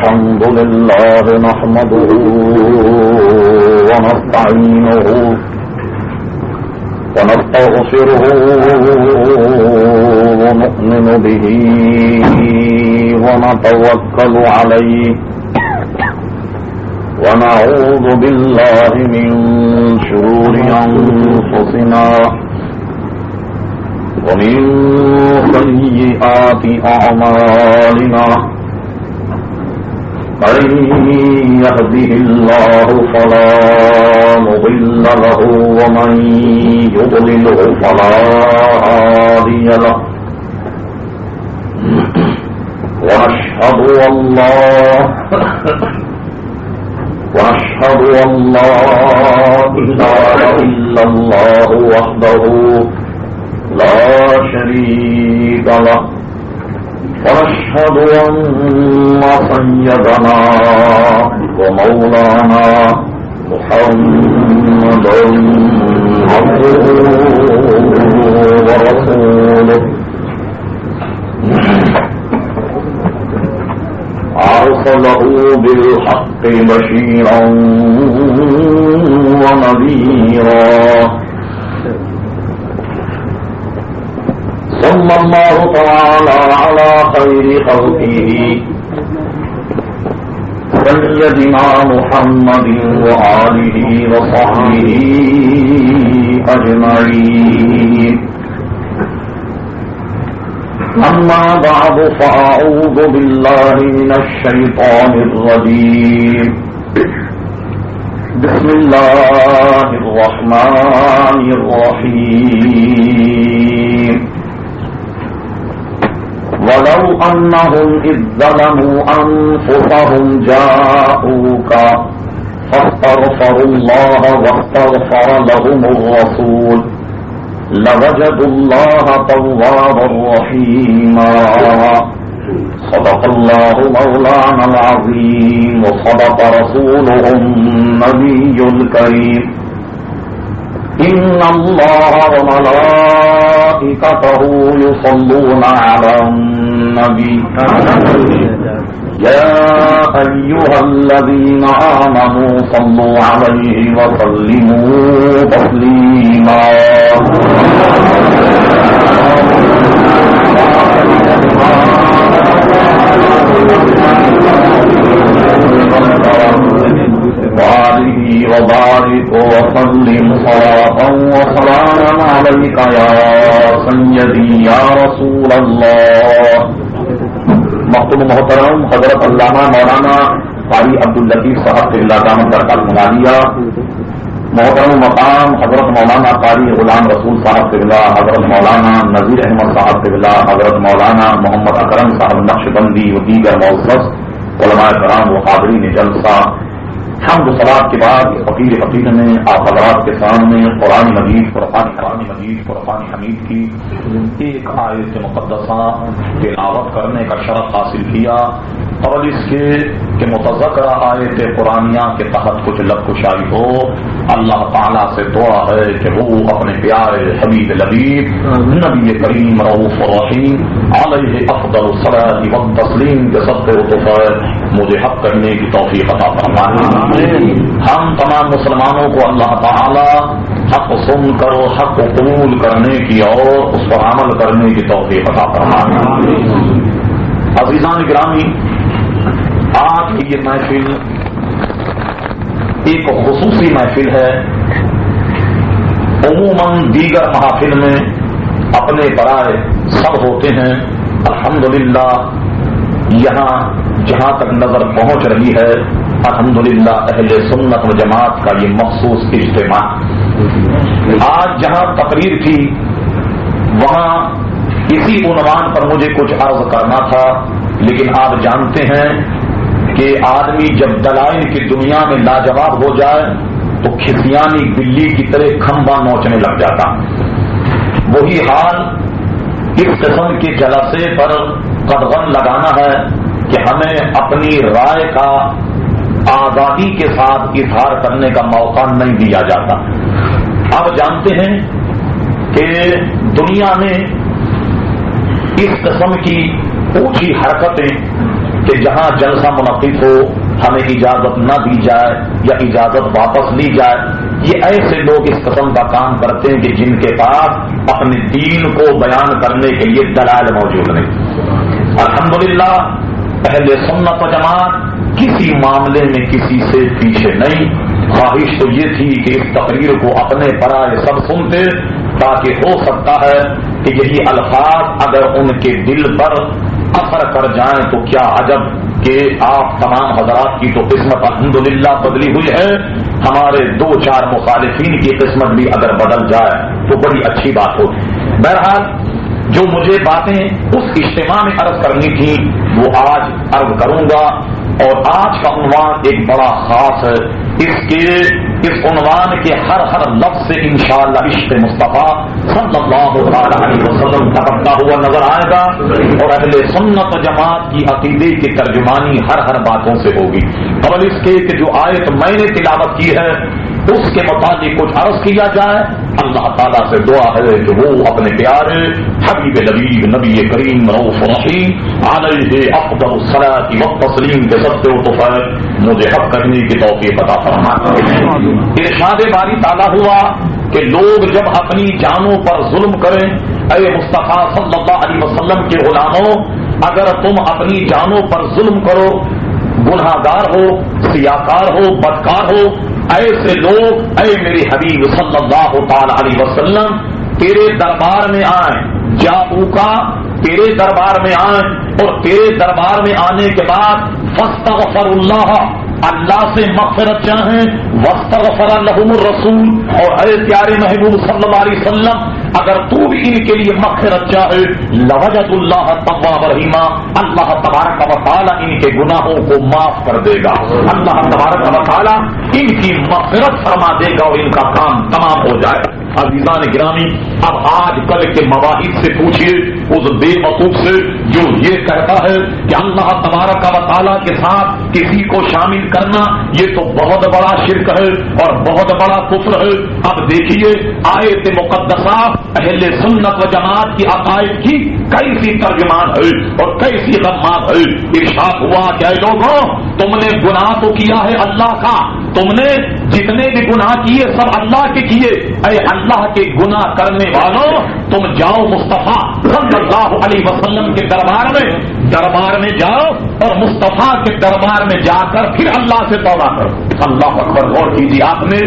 الحمد لله نحمده ونستعينه ونستغفره ونؤمن به ونتوكل عليه ونعوذ بالله من شرور أنفسنا ومن سيئات أعمالنا من يهده الله فلا مضل له ومن يضلله فلا هادي له ونشهد أن لا إله إلا الله وحده لا شريك له ونشهد أن سيدنا ومولانا محمدا عبده ورسوله أرسله بالحق بشيرا ونذيرا صلى الله تعالى على خير خلقه سيدنا محمد وآله وصحبه أجمعين أما بعد فأعوذ بالله من الشيطان الرجيم بسم الله الرحمن الرحيم ولو أنهم إذ ظلموا أنفسهم جاءوك فاستغفروا الله واستغفر لهم الرسول لوجدوا الله توابا رحيما صدق الله مولانا العظيم وصدق رسوله النبي الكريم إن الله وملائكته يصلون على النبي يا أيها الذين آمنوا صلوا عليه وسلموا تسليما وآله وبارك وسلم صلاة وسلاما عليك يا سيدي يا رسول الله. مقتول محترم حضرت علامہ مولانا قاری عبداللطیف صاحب کے دامت برکات مغالیہ، محترم مقام حضرت مولانا قاری غلام رسول صاحب قبلہ، حضرت مولانا نذیر احمد صاحب قبلہ، حضرت مولانا محمد اکرم صاحب نقشبندی و دیگر معزز علماء کرام و حاضرین جلسہ، حمد و صلات کے بعد فقیر فقیر نے آپ حضرات کے سامنے قرآن مجید فرقان حمید کی ایک آیت مقدسہ تلاوت کرنے کا شرف حاصل کیا، اور اس کے کہ متذکرہ آیت قرآنیہ کے تحت کچھ لب کشائی ہو. اللہ تعالیٰ سے دعا ہے کہ وہ اپنے پیارے حبیب لبیب نبی کریم رؤوف الرحیم علیہ افضل الصلاۃ والتسلیم کے صدقے و توفیق مجھے حق کرنے کی توفیق عطا فرمائے. ہم تمام مسلمانوں کو اللہ تعالی حق سن کر حق کو قبول کرنے کی اور اس پر عمل کرنے کی توفیق عطا فرمائے. عزیزان گرامی، آج کی یہ محفل ایک خصوصی محفل ہے. عموماً دیگر محافل میں اپنے برائے سب ہوتے ہیں. الحمدللہ یہاں جہاں تک نظر پہنچ رہی ہے الحمدللہ اہل سنت و جماعت کا یہ مخصوص اجتماع. آج جہاں تقریر تھی وہاں اسی عنوان پر مجھے کچھ عرض کرنا تھا، لیکن آپ جانتے ہیں کہ آدمی جب دلائل کی دنیا میں لاجواب ہو جائے تو کھسیانی بلی کی طرح کھمبا نوچنے لگ جاتا. وہی حال اس قسم کے جلسے پر قدغن لگانا ہے کہ ہمیں اپنی رائے کا آزادی کے ساتھ اظہار کرنے کا موقع نہیں دیا جاتا. آپ جانتے ہیں کہ دنیا میں اس قسم کی اونچی حرکتیں کہ جہاں جلسہ منعقد ہو ہمیں اجازت نہ دی جائے یا اجازت واپس لی جائے. یہ ایسے لوگ اس قسم کا کام کرتے ہیں کہ جن کے پاس اپنے دین کو بیان کرنے کے لیے دلائل موجود نہیں. الحمدللہ اہل سنت و جماعت کسی معاملے میں کسی سے پیچھے نہیں. خواہش تو یہ تھی کہ اس تقریر کو اپنے برائے سب سنتے تاکہ ہو سکتا ہے کہ یہی الفاظ اگر ان کے دل پر اثر کر جائیں تو کیا عجب کہ آپ تمام حضرات کی تو قسمت الحمدللہ بدلی ہوئی ہے. ہمارے 2-4 مخالفین کی قسمت بھی اگر بدل جائے تو بڑی اچھی بات ہوگی. بہرحال جو مجھے باتیں اس اجتماع میں عرض کرنی تھی وہ آج عرض کروں گا. اور آج کا عنوان ایک بڑا خاص ہے. اس عنوان کے ہر لفظ سے انشاءاللہ عشق مصطفیٰ صلی اللہ علیہ وسلم ٹپکتا ہوا نظر آئے گا اور اہل سنت و جماعت کی عقیدے کی ترجمانی ہر باتوں سے ہوگی. قبل اس کے کہ جو آیت میں نے تلاوت کی ہے اس کے متعلق کچھ عرض کیا جائے. اللہ تعالیٰ سے دعا ہے کہ وہ اپنے پیارے حبیب لبیب نبی کریم رؤوف رحیم علیہ افضل الصلاۃ والتسلیم کے صدقے و طفیل مجھے حق کرنے کی توفیق عطا فرمائے. ارشاد باری تعالیٰ ہوا کہ لوگ جب اپنی جانوں پر ظلم کریں، اے مصطفیٰ صلی اللہ علیہ وسلم کے غلاموں، اگر تم اپنی جانوں پر ظلم کرو، گناہگار ہو، سیاکار ہو، بدکار ہو، ایسے لوگ اے میرے حبیب صلی اللہ تعالی علیہ وسلم تیرے دربار میں آئیں، جاؤ کا تیرے دربار میں آئیں اور تیرے دربار میں آنے کے بعد فاستغفر اللہ، اللہ سے مغفرت چاہیں، واستغفر لهم الرسول، اور اے پیارے محبوب صلی اللہ علیہ وسلم اگر تو بھی ان کے لیے مغفرت چاہے، لوجد اللہ تواب رحیما، اللہ تبارک و تعالی ان کے گناہوں کو معاف کر دے گا. اللہ تبارک و تعالی ان کی مغفرت فرما دے گا اور ان کا کام تمام ہو جائے. عزیزان گرامی، اب آج کل کے مواہب سے پوچھیے اس بے وقوف سے جو یہ کہتا ہے کہ اللہ تبارک و تعالی کے ساتھ کسی کو شامل کرنا یہ تو بہت بڑا شرک ہے اور بہت بڑا کفر ہے. اب دیکھیے آیت مقدسہ اہل سنت و جماعت کی عقائد کی کیسی ترجمان ہے اور کیسی غمات ہے. ارشاد ہوا کہ اے لوگوں، تم نے گناہ تو کیا ہے اللہ کا، تم نے جتنے بھی گناہ کیے سب اللہ کے کیے. اے اللہ کے گناہ کرنے والوں، تم جاؤ مصطفیٰ صلی اللہ علیہ وسلم کے دربار میں جاؤ اور مصطفیٰ کے دربار میں جا کر پھر اللہ سے توبہ کرو. اللہ اکبر. غور کیجیے، آپ نے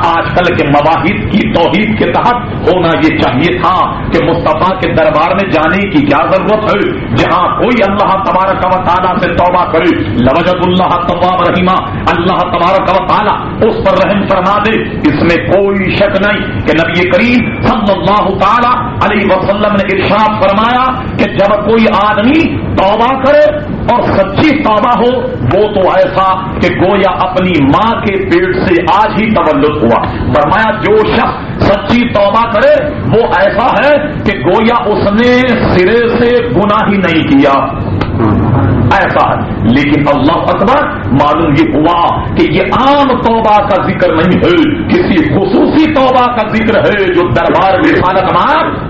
آج کل کے مواہب کی توحید کے تحت ہونا یہ چاہیے تھا کہ مصطفیٰ کے دربار میں جانے کی کیا ضرورت ہے؟ جہاں کوئی اللہ تبارک و تعالیٰ سے توبہ کرے، لوجد اللہ تواب رحیما، اللہ تبارک و تعالیٰ اس پر رحم فرما دے. اس میں کوئی شک نہیں کہ نبی کریم صلی اللہ تعالی علیہ وسلم نے ارشاد فرمایا کہ جب کوئی آدمی توبہ کرے اور سچی توبہ ہو وہ تو ایسا کہ گویا اپنی ماں کے پیٹ سے آج ہی تولد ہوا. فرمایا جو شخص سچی توبہ کرے وہ ایسا ہے کہ گویا اس نے سرے سے گناہ ہی نہیں کیا، ایسا ہے. لیکن اللہ اکبر، معلوم یہ ہوا کہ یہ عام توبہ کا ذکر نہیں ہے، کسی خصوصی توبہ کا ذکر ہے جو دربار رسالت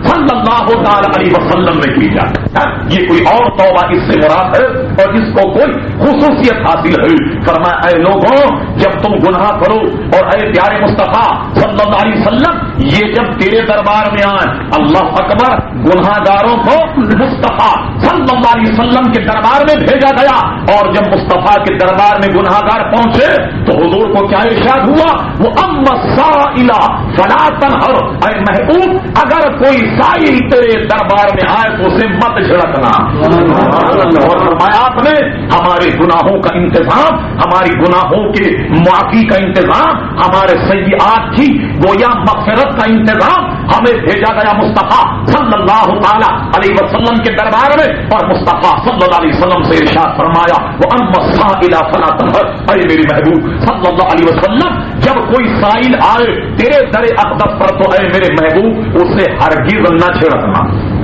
صلی اللہ تعالی علیہ وسلم میں کی جائے. یہ کوئی اور توبہ اس سے مراد ہے اور اس کو کوئی خصوصیت حاصل ہے. فرمایا اے لوگوں، جب تم گناہ کرو اور اے پیارے مصطفیٰ صلی اللہ علیہ وسلم یہ جب تیرے دربار میں آئے، اللہ اکبر، گناہگاروں کو مصطفیٰ صلی اللہ علیہ وسلم کے دربار میں بھیجا گیا اور جب مصطفیٰ کے دربار میں گناہگار پہنچے تو حضور کو کیا ارشاد ہوا؟ وہ اما السائل فلا تنہر، اے محبوب اگر کوئی سائل تیرے دربار میں آئے تو اسے مت جھڑکنا. اور فرمایا آپ نے ہمارے گناہوں کا انتظام، ہماری گناہوں کے معافی کا انتظام، ہمارے سیئات کی گویا مغفرت کا انتظام ہمیں بھیجا گیا مصطفیٰ صلی اللہ تعالی علیہ وسلم کے دربار میں. اور مصطفیٰ صلی اللہ علیہ وسلم سے ارشاد فرمایا وہ اما السائل فلا تنہر، اے میرے محبوب صلی اللہ علیہ وسلم جب کوئی سائل آئے تیرے در اقدس پر تو اے میرے محبوب اسے ہرگز نہ چھڑکنا،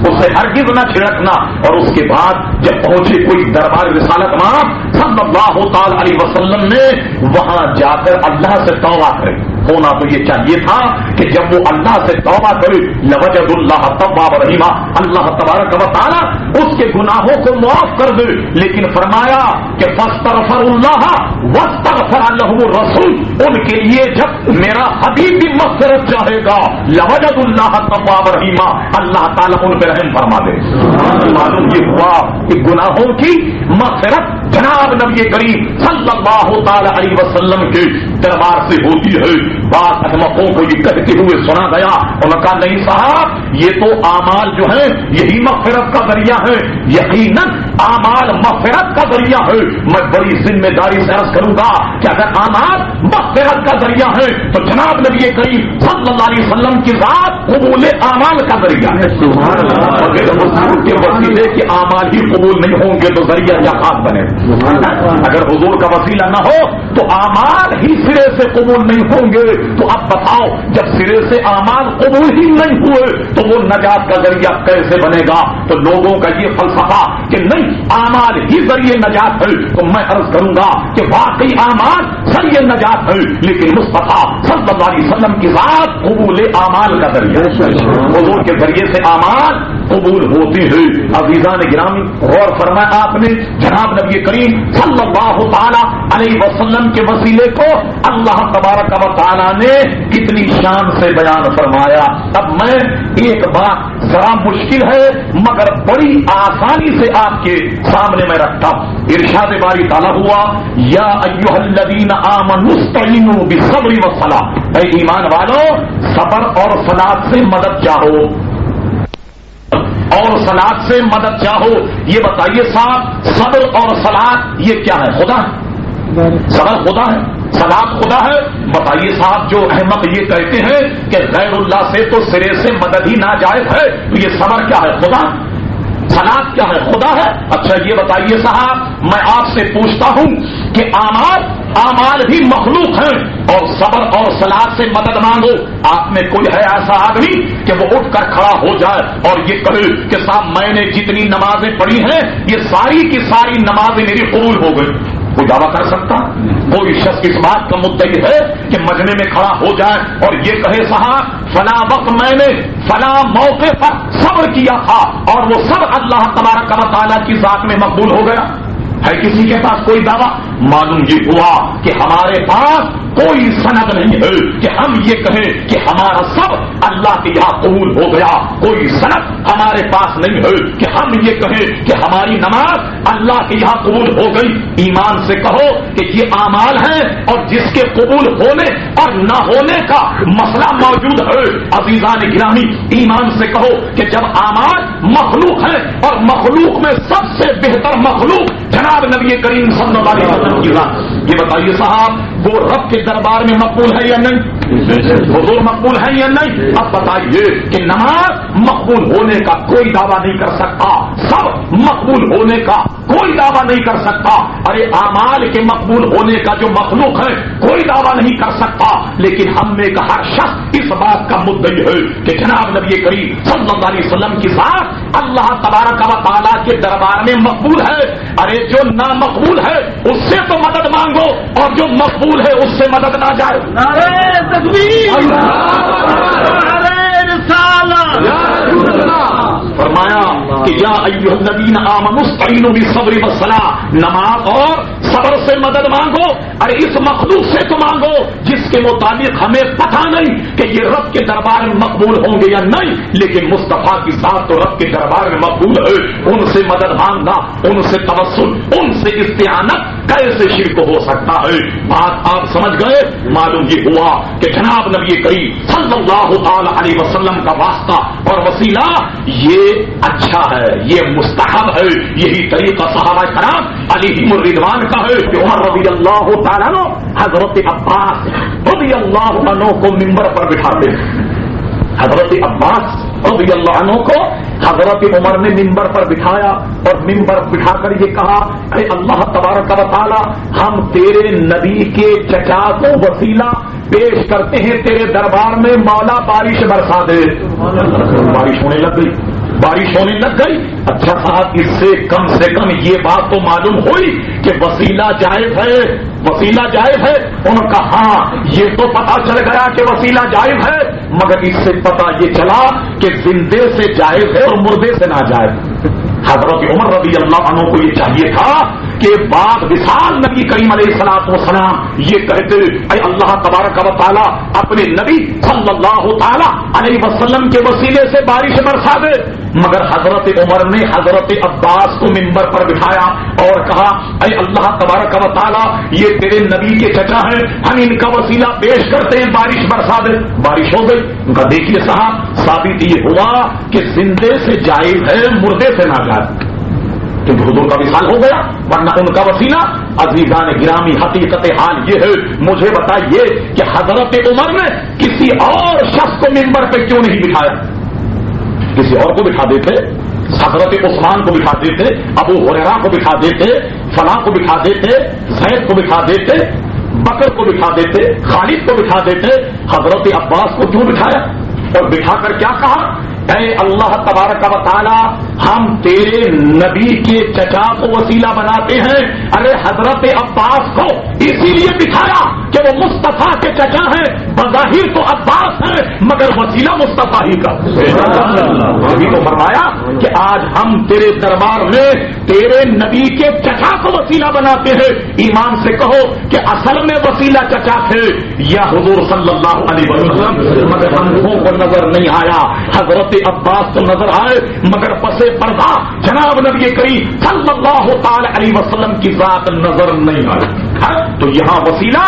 اسے ہرگز نہ چھڑکنا. اور اس کے بعد جب پہنچے کوئی دربار رسالت صلی اللہ تعالی علیہ وسلم نے وہاں جا کر اللہ سے توبہ کرے. ہونا تو یہ چاہیے تھا کہ جب وہ اللہ سے توبہ کرے لوجد اللہ تواب رحیما، اللہ تبارک و تعالی اس کے گناہوں کو معاف کر دے. لیکن فرمایا کہ فاستغفر اللہ واستغفر لهم الرسول، ان کے لیے جب میرا حبیب بھی مغفرت چاہے گا لوجد اللہ تواب رحیما، اللہ تعالیٰ ان پہ رحم فرما دے. معلوم یہ ہوا کہ گناہوں کی مغفرت جناب نبی کریم صلی اللہ تعالی علیہ وسلم کے دربار سے ہوتی ہے. بعض احمقوں کو یہ کہتے ہوئے سنا گیا، انہوں نے کہا نہیں صاحب یہ تو اعمال جو ہے یہی مغفرت کا ذریعہ ہے. یقیناً اعمال مغفرت کا ذریعہ ہے. میں بڑی ذمہ داری سے عرض کروں گا کہ اگر اعمال مغفرت کا ذریعہ ہے تو جناب نبی کریم صلی اللہ علیہ وسلم کی ذات قبول اعمال کا ذریعہ ہے. اگر حضور کے وسیلے کے اعمال ہی قبول نہیں ہوں گے تو ذریعہ کیا خاص بنے. اگر حضور کا وسیلہ نہ ہو تو اعمال ہی سرے سے قبول نہیں ہوں گے. تو اب بتاؤ جب سرے سے اعمال قبول ہی نہیں ہوئے تو وہ نجات کا ذریعہ کیسے بنے گا؟ تو لوگوں کا یہ فلسفہ کہ نہیں اعمال ہی ذریعے نجات ہے، تو میں عرض کروں گا کہ واقعی اعمال ذریعے نجات ہے، لیکن مصطفیٰ صلی اللہ علیہ وسلم کی ذات قبول اعمال کا ذریعہ ہے. حضور کے ذریعے سے اعمال قبول ہوتی ہے. عزیزان گرامی غور فرمایا آپ نے جناب نبی کریم صلی اللہ تعالی علیہ وسلم کے وسیلے کو اللہ تبارک و تعالی نے کتنی شان سے بیان فرمایا. اب میں ایک بات ذرا مشکل ہے مگر بڑی آسانی سے آپ کے سامنے میں رکھتا ہوں. ارشاد باری تعالیٰ ہوا یا ایھا الذین آمنوا استعینوا بالصبر والصلاۃ، اے ایمان والو صبر اور صلاۃ سے مدد چاہو اور صلاۃ سے مدد چاہو. یہ بتائیے صاحب صبر اور صلاۃ یہ کیا ہے؟ خدا ہے. صبر خدا ہے، صلاۃ خدا ہے. بتائیے صاحب جو احمق یہ کہتے ہیں کہ غیر اللہ سے تو سرے سے مدد ہی ناجائز ہے، تو یہ صبر کیا ہے؟ خدا. صلاۃ کیا ہے؟ خدا ہے. اچھا یہ بتائیے صاحب میں آپ سے پوچھتا ہوں کہ اعمال بھی مخلوق ہیں اور صبر اور صلاۃ سے مدد مانگو. آپ میں کوئی ہے ایسا آدمی کہ وہ اٹھ کر کھڑا ہو جائے اور یہ کہے کہ صاحب میں نے جتنی نمازیں پڑھی ہیں یہ ساری کی ساری نمازیں میری قبول ہو گئی؟ کوئی دعویٰ کر سکتا؟ کوئی شخص اس بات کا مدعی ہے کہ مجمع میں کھڑا ہو جائے اور یہ کہے صاحب فلاں وقت میں نے فلاں موقع پر صبر کیا تھا اور وہ صبر اللہ تبارک و تعالیٰ کی ذات میں مقبول ہو گیا؟ ہے کسی کے پاس کوئی دعویٰ؟ معلوم یہ ہوا کہ ہمارے پاس کوئی سند نہیں ہے کہ ہم یہ کہیں کہ ہمارا صبر اللہ کے یہاں قبول ہو گیا. کوئی سند ہمارے پاس نہیں ہے کہ ہم یہ کہیں کہ ہماری نماز اللہ کے یہاں قبول ہو گئی. ایمان سے کہو کہ یہ اعمال ہیں اور جس کے قبول ہونے اور نہ ہونے کا مسئلہ موجود ہے. عزیزان گرامی ایمان سے کہو کہ جب اعمال مخلوق ہیں اور مخلوق میں سب سے بہتر مخلوق جناب نبی کریم صلی اللہ علیہ وسلم کی ذات، یہ بتائیے صاحب وہ رب کے دربار میں مقبول ہے یا نہیں؟ حضور مقبول ہے یا نہیں؟ اب بتائیے کہ نماز مقبول ہونے کا کوئی دعویٰ نہیں کر سکتا، سب مقبول ہونے کا کوئی دعویٰ نہیں کر سکتا. ارے اعمال کے مقبول ہونے کا جو مخلوق ہے کوئی دعویٰ نہیں کر سکتا. لیکن ہم میں کا ہر شخص اس بات کا مدعی ہے کہ جناب نبی کریم صلی اللہ علیہ وسلم کی ذات اللہ تبارک و تعالیٰ کے دربار میں مقبول ہے. ارے جو نامقبول ہے اس سے تو مدد مانگو اور جو مقبول ہے اس سے مدد نہ جائے. نعرہ تکبیر، نعرہ رسالت. فرمایا کہ یا ایھا الذین آمنوا استعینوا بالصبر والصلاۃ، نماز اور صبر سے مدد مانگو. ارے اس مخلوق سے تو مانگو جس کے مطابق ہمیں پتہ نہیں کہ یہ رب کے دربار میں مقبول ہوں گے یا نہیں، لیکن مصطفیٰ کی ذات تو رب کے دربار میں مقبول ہے. ان سے مدد مانگنا، ان سے توسل، ان سے استعانت کیسے شرک ہو سکتا ہے؟ بات آپ سمجھ گئے. معلوم یہ ہوا کہ جناب نبی کریم صلی اللہ تعالی علیہ وسلم کا واسطہ اور وسیلہ یہ اچھا ہے، یہ مستحب ہے. یہی طریقہ صحابہ کرام علیہم الرضوان کا ہے کہ عمر رضی اللہ تعالیٰ عنہ حضرت عباس رضی اللہ عنہ کو ممبر پر بٹھاتے ہیں. حضرت عباس رضی اللہ عنہ کو حضرت عمر نے ممبر پر بٹھایا اور ممبر بٹھا کر یہ کہا کہ اللہ تبارک و تعالی ہم تیرے نبی کے چچا کو وسیلہ پیش کرتے ہیں تیرے دربار میں، مولا بارش برسا دے. بارش ہونے لگ گئی. بارش ہونے لگ گئی. اچھا صاحب اس سے کم یہ بات تو معلوم ہوئی کہ وسیلہ جائز ہے. وسیلہ جائز ہے. انہوں نے کہا ہاں یہ تو پتا چل گیا کہ وسیلہ جائز ہے, مگر اس سے پتا یہ چلا کہ زندے سے جائز ہے اور مردے سے ناجائز. حضرت عمر رضی اللہ عنہ کو یہ چاہیے تھا کہ بعد وصال نبی کریم علیہ الصلوۃ والسلام یہ کہتے اے اللہ تبارک و تعالی اپنے نبی صلی اللہ تعالی علیہ وسلم کے وسیلے سے بارش برسا دے. مگر حضرت عمر نے حضرت عباس کو منبر پر بٹھایا اور کہا اے اللہ تبارک و تعالی یہ تیرے نبی کے چچا ہیں, ہم ان کا وسیلہ پیش کرتے ہیں, بارش برسا دے. بارش ہو گئی. ان کا دیکھیے صاحب ثابت یہ ہوا کہ زندے سے جائز ہے مردے سے ناجائز, کیونکہ حضور کا وصال ہو گیا, ورنہ ان کا وسیلہ. عزیزان گرامی حقیقت حال یہ ہے, مجھے بتائیے کہ حضرت عمر نے کسی اور شخص کو منبر پہ کیوں نہیں بٹھایا؟ کسی اور کو بٹھا دیتے, حضرت عثمان کو بٹھا دیتے, ابو ہریرہ کو بٹھا دیتے, فلاں کو بٹھا دیتے, زید کو بٹھا دیتے, بکر کو بٹھا دیتے, خالد کو بٹھا دیتے. حضرت عباس کو کیوں بٹھایا؟ اور بٹھا کر کیا کہا؟ اے اللہ تبارک و تعالی ہم تیرے نبی کے چچا کو وسیلہ بناتے ہیں. ارے حضرت عباس کو اسی لیے بٹھایا کہ وہ مصطفیٰ کے چچا ہیں, بظاہر تو عباس ہیں مگر وسیلہ مصطفیٰ ہی کا. ابھی تو فرمایا کہ آج ہم تیرے دربار میں تیرے نبی کے چچا کو وسیلہ بناتے ہیں. ایمان سے کہو کہ اصل میں وسیلہ چچا تھے یا حضور صلی اللہ علیہ وسلم, مگر ہم لوگوں کو نظر نہیں آیا. حضرت عباس تو نظر آئے مگر پسے پردہ جناب نبی کریم صلی اللہ تعالی علیہ وسلم کی ذات نظر نہیں آئی. تو یہاں وسیلہ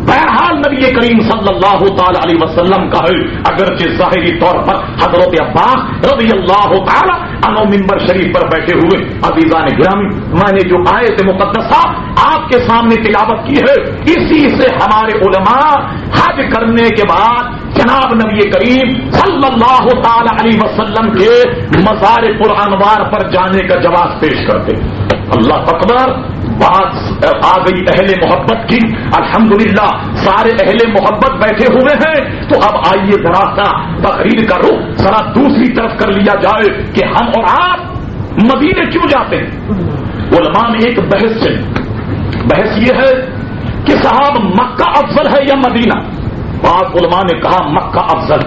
بہرحال نبی کریم صلی اللہ تعالی علیہ وسلم کا ہے, اگرچہ ظاہری طور پر حضرت عباس رضی اللہ تعالی عنہ منبر شریف پر بیٹھے ہوئے. عزیزان گرامی میں نے جو آیت مقدسہ آپ کے سامنے تلاوت کی ہے, اسی سے ہمارے علماء حج کرنے کے بعد جناب نبی کریم صلی اللہ تعالی علیہ وسلم کے مزار پرانوار پر جانے کا جواز پیش کرتے. اللہ اکبر, بات آ گئی اہل محبت کی. الحمدللہ سارے اہل محبت بیٹھے ہوئے ہیں. تو اب آئیے ذرا سا تقریر کا رخ ذرا دوسری طرف کر لیا جائے کہ ہم اور آپ مدینے کیوں جاتے ہیں. علماء نے ایک بحث سے, بحث یہ ہے کہ صاحب مکہ افضل ہے یا مدینہ. بعض علماء نے کہا مکہ افضل,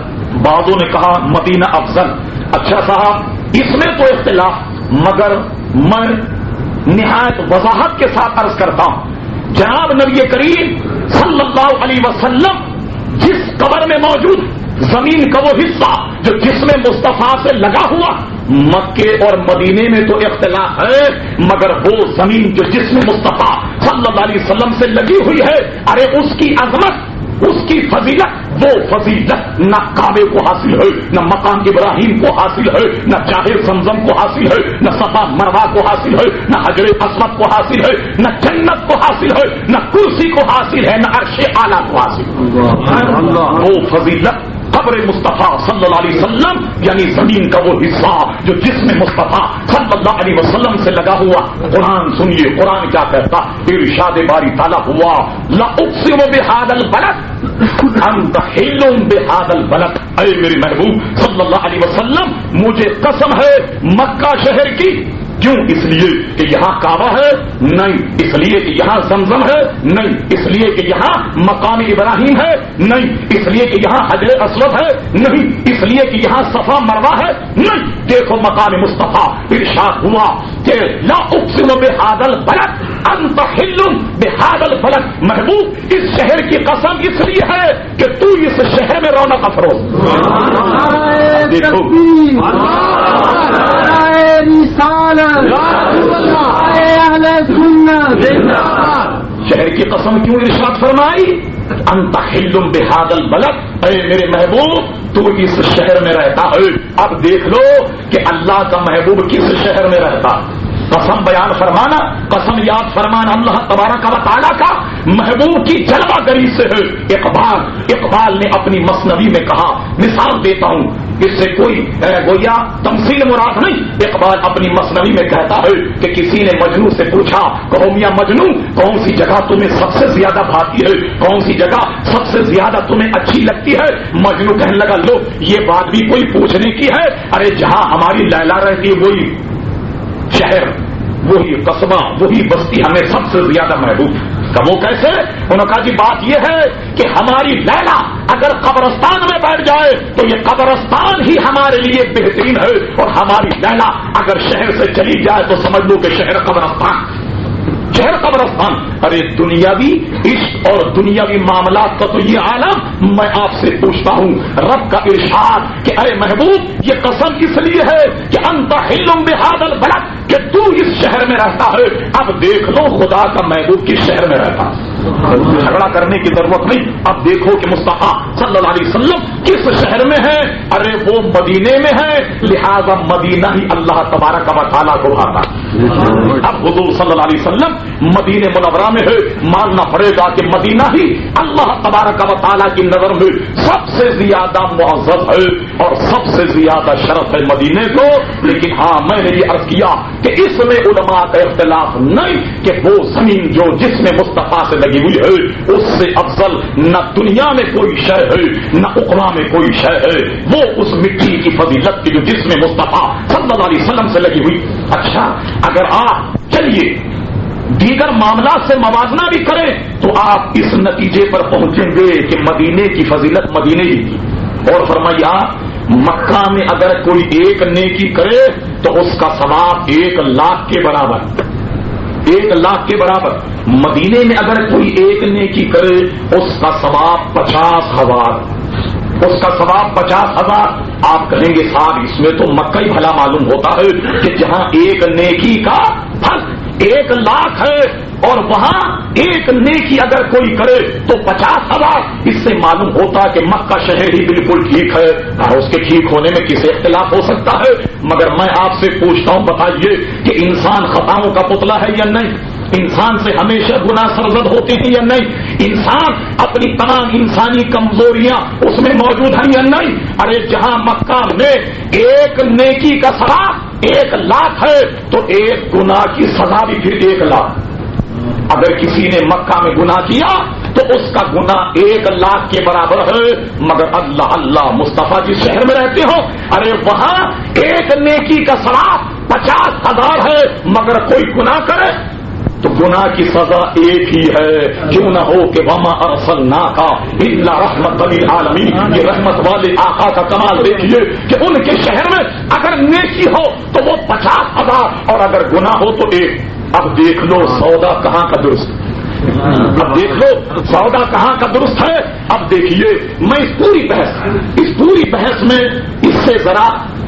بعضوں نے کہا مدینہ افضل. اچھا صاحب اس میں تو اختلاف, مگر میں نہایت وضاحت کے ساتھ عرض کرتا ہوں. جناب نبی کریم صلی اللہ علیہ وسلم جس قبر میں موجود, زمین کا وہ حصہ جو جسم مصطفیٰ سے لگا ہوا, مکے اور مدینے میں تو اختلاف ہے, مگر وہ زمین جو جسم مصطفیٰ صلی اللہ علیہ وسلم سے لگی ہوئی ہے, ارے اس کی عظمت, اس کی فضیلت, وہ فضیلت نہ کعبے کو حاصل ہے, نہ مقام ابراہیم کو حاصل ہے, نہ جاہر زمزم کو حاصل ہے, نہ صفا مروا کو حاصل ہے, نہ حجر اسود کو حاصل ہے, نہ جنت کو حاصل ہے, نہ کرسی کو حاصل ہے, نہ عرش اعلیٰ کو حاصل ہے. وہ فضیلت قبر مصطفیٰ صلی اللہ علیہ وسلم یعنی زمین کا وہ حصہ جو جسم مصطفیٰ صلی اللہ علیہ وسلم سے لگا ہوا. قرآن سنیے, قرآن کیا کہتا, ارشاد باری تعالیٰ ہوا لأقسم بہذا البلد انت حل بہذا البلد. اے میرے محبوب صلی اللہ علیہ وسلم مجھے قسم ہے مکہ شہر کی. کیوں؟ اس لیے کہ یہاں کعبہ ہے؟ نہیں. اس لیے کہ یہاں زمزم ہے؟ نہیں. اس لیے کہ یہاں مقام ابراہیم ہے؟ نہیں. اس لیے کہ یہاں حجر اسود ہے؟ نہیں. اس لیے کہ یہاں صفا مروا ہے؟ نہیں. دیکھو مقام مصطفیٰ, ارشاد ہوا کہ لا اقسم بہذا البلد انت حل بہذا البلد. محبوب اس شہر کی قسم اس لیے ہے کہ تو اس شہر میں رونق افروز. دیکھو شہر کی قسم کیوں ارشاد فرمائی, انت حل بہذا البلد. اے میرے محبوب تو اس شہر میں رہتا ہے. اب دیکھ لو کہ اللہ کا محبوب کس شہر میں رہتا. قسم بیان فرمانا, قسم یاد فرمانا اللہ تبارک و تعالیٰ کا محبوب کی جلوہ گری سے ہے۔ اقبال نے اپنی مثنوی میں کہا، مثال دیتا ہوں، اس سے کوئی گویا تمثیل مراد نہیں، اقبال اپنی مثنوی میں کہتا ہے کہ کسی نے مجنوں سے پوچھا، کہو میاں مجنوں کون سی جگہ تمہیں سب سے زیادہ بھاتی ہے، کون سی جگہ سب سے زیادہ تمہیں اچھی لگتی ہے؟ مجنوں کہنے لگا، لو یہ بات بھی کوئی پوچھنے کی ہے؟ ارے جہاں ہماری لیلا رہتی ہے وہی شہر، وہی قصبہ، وہی بستی ہمیں سب سے زیادہ محبوب۔ کہ وہ کیسے؟ انہوں نے کہا جی بات یہ ہے کہ ہماری لیلا اگر قبرستان میں بیٹھ جائے تو یہ قبرستان ہی ہمارے لیے بہترین ہے، اور ہماری لیلا اگر شہر سے چلی جائے تو سمجھ لو کہ شہر قبرستان، شہر قبرستان۔ ارے دنیاوی عشق اور دنیاوی معاملات کا تو یہ عالم، میں آپ سے پوچھتا ہوں، رب کا ارشاد کہ اے محبوب یہ قسم اس لیے ہے کہ انت حل بہذا البلد، کہ تو اس شہر میں رہتا ہے۔ اب دیکھ لو خدا کا محبوب کس شہر میں رہتا، جھگڑا کرنے کی ضرورت نہیں۔ اب دیکھو کہ مصطفیٰ صلی اللہ علیہ وسلم کس شہر میں ہے؟ ارے وہ مدینے میں ہے، لہذا مدینہ ہی اللہ تبارک و تعالیٰ کو بھاتا۔ اب حضور صلی اللہ علیہ وسلم مدینہ منورہ میں ہے، ماننا پڑے گا کہ مدینہ ہی اللہ تبارک و تعالیٰ کی نظر میں سب سے زیادہ معزز ہے اور سب سے زیادہ شرف ہے مدینے کو۔ لیکن ہاں میں نے یہ عرض کیا کہ اس میں علماء کا اختلاف نہیں کہ وہ زمین جو جس میں مصطفیٰ سے لگی ہوئی ہے اس سے افضل نہ دنیا میں کوئی شے ہے نہ اقوا میں کوئی شے ہے، وہ اس مٹی کی فضیلت کی جو جس میں مصطفیٰ صلی اللہ علیہ وسلم سے لگی ہوئی۔ اچھا اگر آپ چلیے دیگر معاملات سے موازنہ بھی کریں تو آپ اس نتیجے پر پہنچیں گے کہ مدینے کی فضیلت مدینے ہی کی۔ اور فرمایا مکہ میں اگر کوئی ایک نیکی کرے تو اس کا ثواب 1,00,000 کے برابر، 1,00,000 کے برابر۔ مدینے میں اگر کوئی ایک نیکی کرے اس کا ثواب 50,000، اس کا ثواب 50,000۔ آپ کہیں گے صاحب اس میں تو مکہ ہی بھلا معلوم ہوتا ہے کہ جہاں ایک نیکی کا پھل 1,00,000 ہے اور وہاں ایک نیکی اگر کوئی کرے تو 50,000۔ اس سے معلوم ہوتا کہ مکہ شہر ہی بالکل ٹھیک ہے، اور اس کے ٹھیک ہونے میں کسی اختلاف ہو سکتا ہے۔ مگر میں آپ سے پوچھتا ہوں بتائیے کہ انسان خطاؤں کا پتلا ہے یا نہیں؟ انسان سے ہمیشہ گناہ سرزد ہوتے ہیں یا نہیں؟ انسان اپنی تمام انسانی کمزوریاں اس میں موجود ہیں یا نہیں؟ ارے جہاں مکہ میں ایک نیکی کا ثواب 1,00,000 ہے تو ایک گناہ کی سزا بھی پھر 1,00,000۔ اگر کسی نے مکہ میں گناہ کیا تو اس کا گناہ 1,00,000 کے برابر ہے۔ مگر اللہ اللہ مصطفیٰ جس شہر میں رہتے ہو، ارے وہاں ایک نیکی کا ثواب 50,000 ہے، مگر کوئی گناہ کرے تو گناہ کی سزا ایک ہی ہے۔ کیوں نہ ہو کہ وما ارسلناک الا رحمۃ للعالمین، یہ رحمت والے آقا کا کمال دیکھیے کہ ان کے شہر میں اگر نیکی ہو تو وہ 50,000 اور اگر گناہ ہو تو 1۔ اب دیکھ لو سودا کہاں کا درست، اب دیکھ لو سودا کہاں کا درست ہے۔ اب دیکھیے میں اس پوری بحث میں اس سے ذرا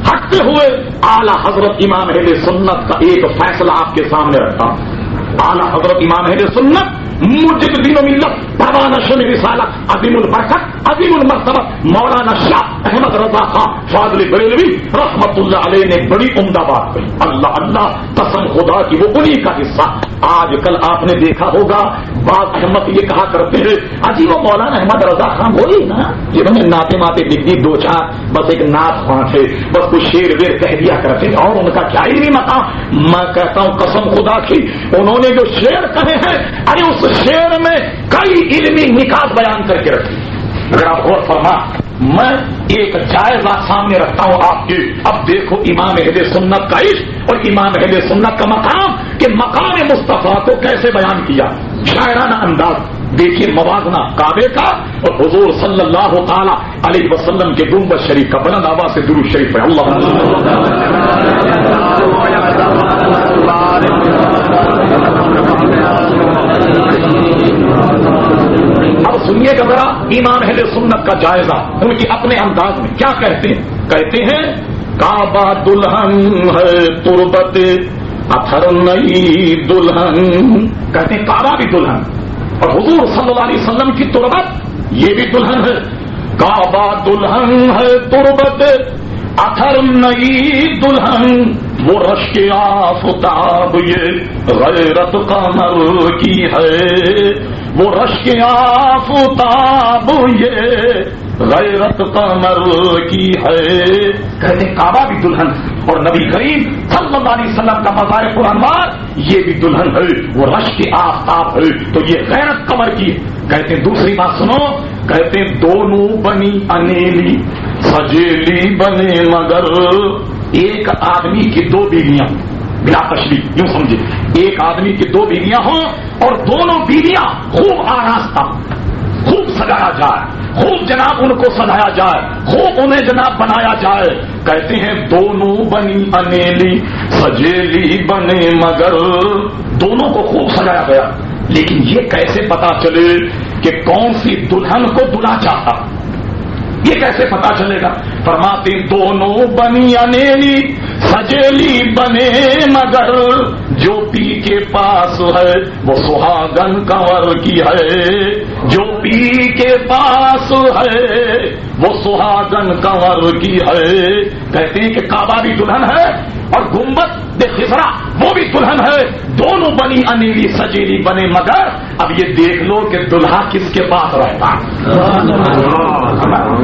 ہٹتے ہوئے اعلی حضرت امام اہل سنت کا ایک فیصلہ آپ کے سامنے رکھتا ہوں۔ اعلی حضرت امام اہل سنت مجد دین و ملت پروانہ شن رسالت عظیم البرکت عظیم المرتبت مولانا شاہ احمد رضا خان فاضل بریلوی رحمت اللہ علیہ نے بڑی عمدہ بات کہی۔ اللہ اللہ قسم خدا کی وہ انہی کا حصہ۔ آج کل آپ نے دیکھا ہوگا بعض احمد یہ کہا کرتے ہیں عجیب و مولانا احمد رضا خان وہی نا جنہوں نے ناطے ماتے لکھ دی 2-4 بس ایک نعت پانچ ہے بس کوئی شیر ویر کہہ دیا کرتے ہیں اور ان کا کیا ہی نہیں مقام۔ میں کہتا ہوں قسم خدا کی انہوں نے جو شعر کہے ہیں ارے اس شعر میں کئی علمی نکات بیان کر کے رکھی۔ اگر آپ غور فرما میں ایک جائزہ سامنے رکھتا ہوں آپ کے۔ اب دیکھو امام اہل سنت کا عشق اور امام اہل سنت کا مقام کہ مقام مصطفیٰ کو کیسے بیان کیا، شاعرانہ انداز۔ دیکھیے موازنہ کعبے کا اور حضور صلی اللہ تعالی علیہ وسلم کے گنبد شریف کا، بلند آواز سے درود شریف پڑھیں اب سنیے گا ذرا امام اہل سنت کا جائزہ ان کی اپنے انداز میں کیا کہتے ہیں کعبہ دلہن ہے تربت اتھر نئی دلہن، کہتے ہیں کعبہ بھی دلہن اور حضور صلی اللہ علیہ وسلم کی تربت یہ بھی دلہن ہے۔ کعبہ دلہن ہے تربت اتھر نئی دلہن، وہ رشک آفتاب یہ غیرت قمر کی ہے، وہ رشک آفتاب یہ غیرت قمر کی ہے. کہتے ہیں کعبہ بھی دلہن اور نبی کریم صلی اللہ علیہ وسلم کا مزار پرانوار یہ بھی دلہن ہے، وہ رشک آفتاب ہے تو یہ غیرت قمر کی ہے. کہتے ہیں دوسری بات سنو، کہتے ہیں دونوں بنی انیلی سجیلی بنے مگر ایک آدمی کی دو بیویاں، بلا تشریح یوں سمجھے، ایک آدمی کی دو بیویاں ہوں اور دونوں بیویاں خوب آراستہ، خوب سجایا جائے، خوب جناب ان کو سجایا جائے، خوب انہیں جناب بنایا جائے. کہتے ہیں دونوں بنی انیلی سجیلی بنے مگر دونوں کو خوب سجایا گیا. لیکن یہ کیسے پتا چلے کہ کون سی دلہن کو دلہا چاہتا، یہ کیسے پتا چلے گا؟ فرماتے دونوں بنی انیلی سجیلی بنے مگر جو پی کے پاس ہے وہ سہاگن کنور کی ہے، جو پی کے پاس ہے وہ سہاگن کنور کی ہے. کہتے ہیں کہ کعبہ بھی دلہن ہے اور گنبد خضرا وہ بھی دلہن ہے، دونوں بنی انیلی سجیلی بنے مگر اب یہ دیکھ لو کہ دلہا کس کے پاس رہتا ہے.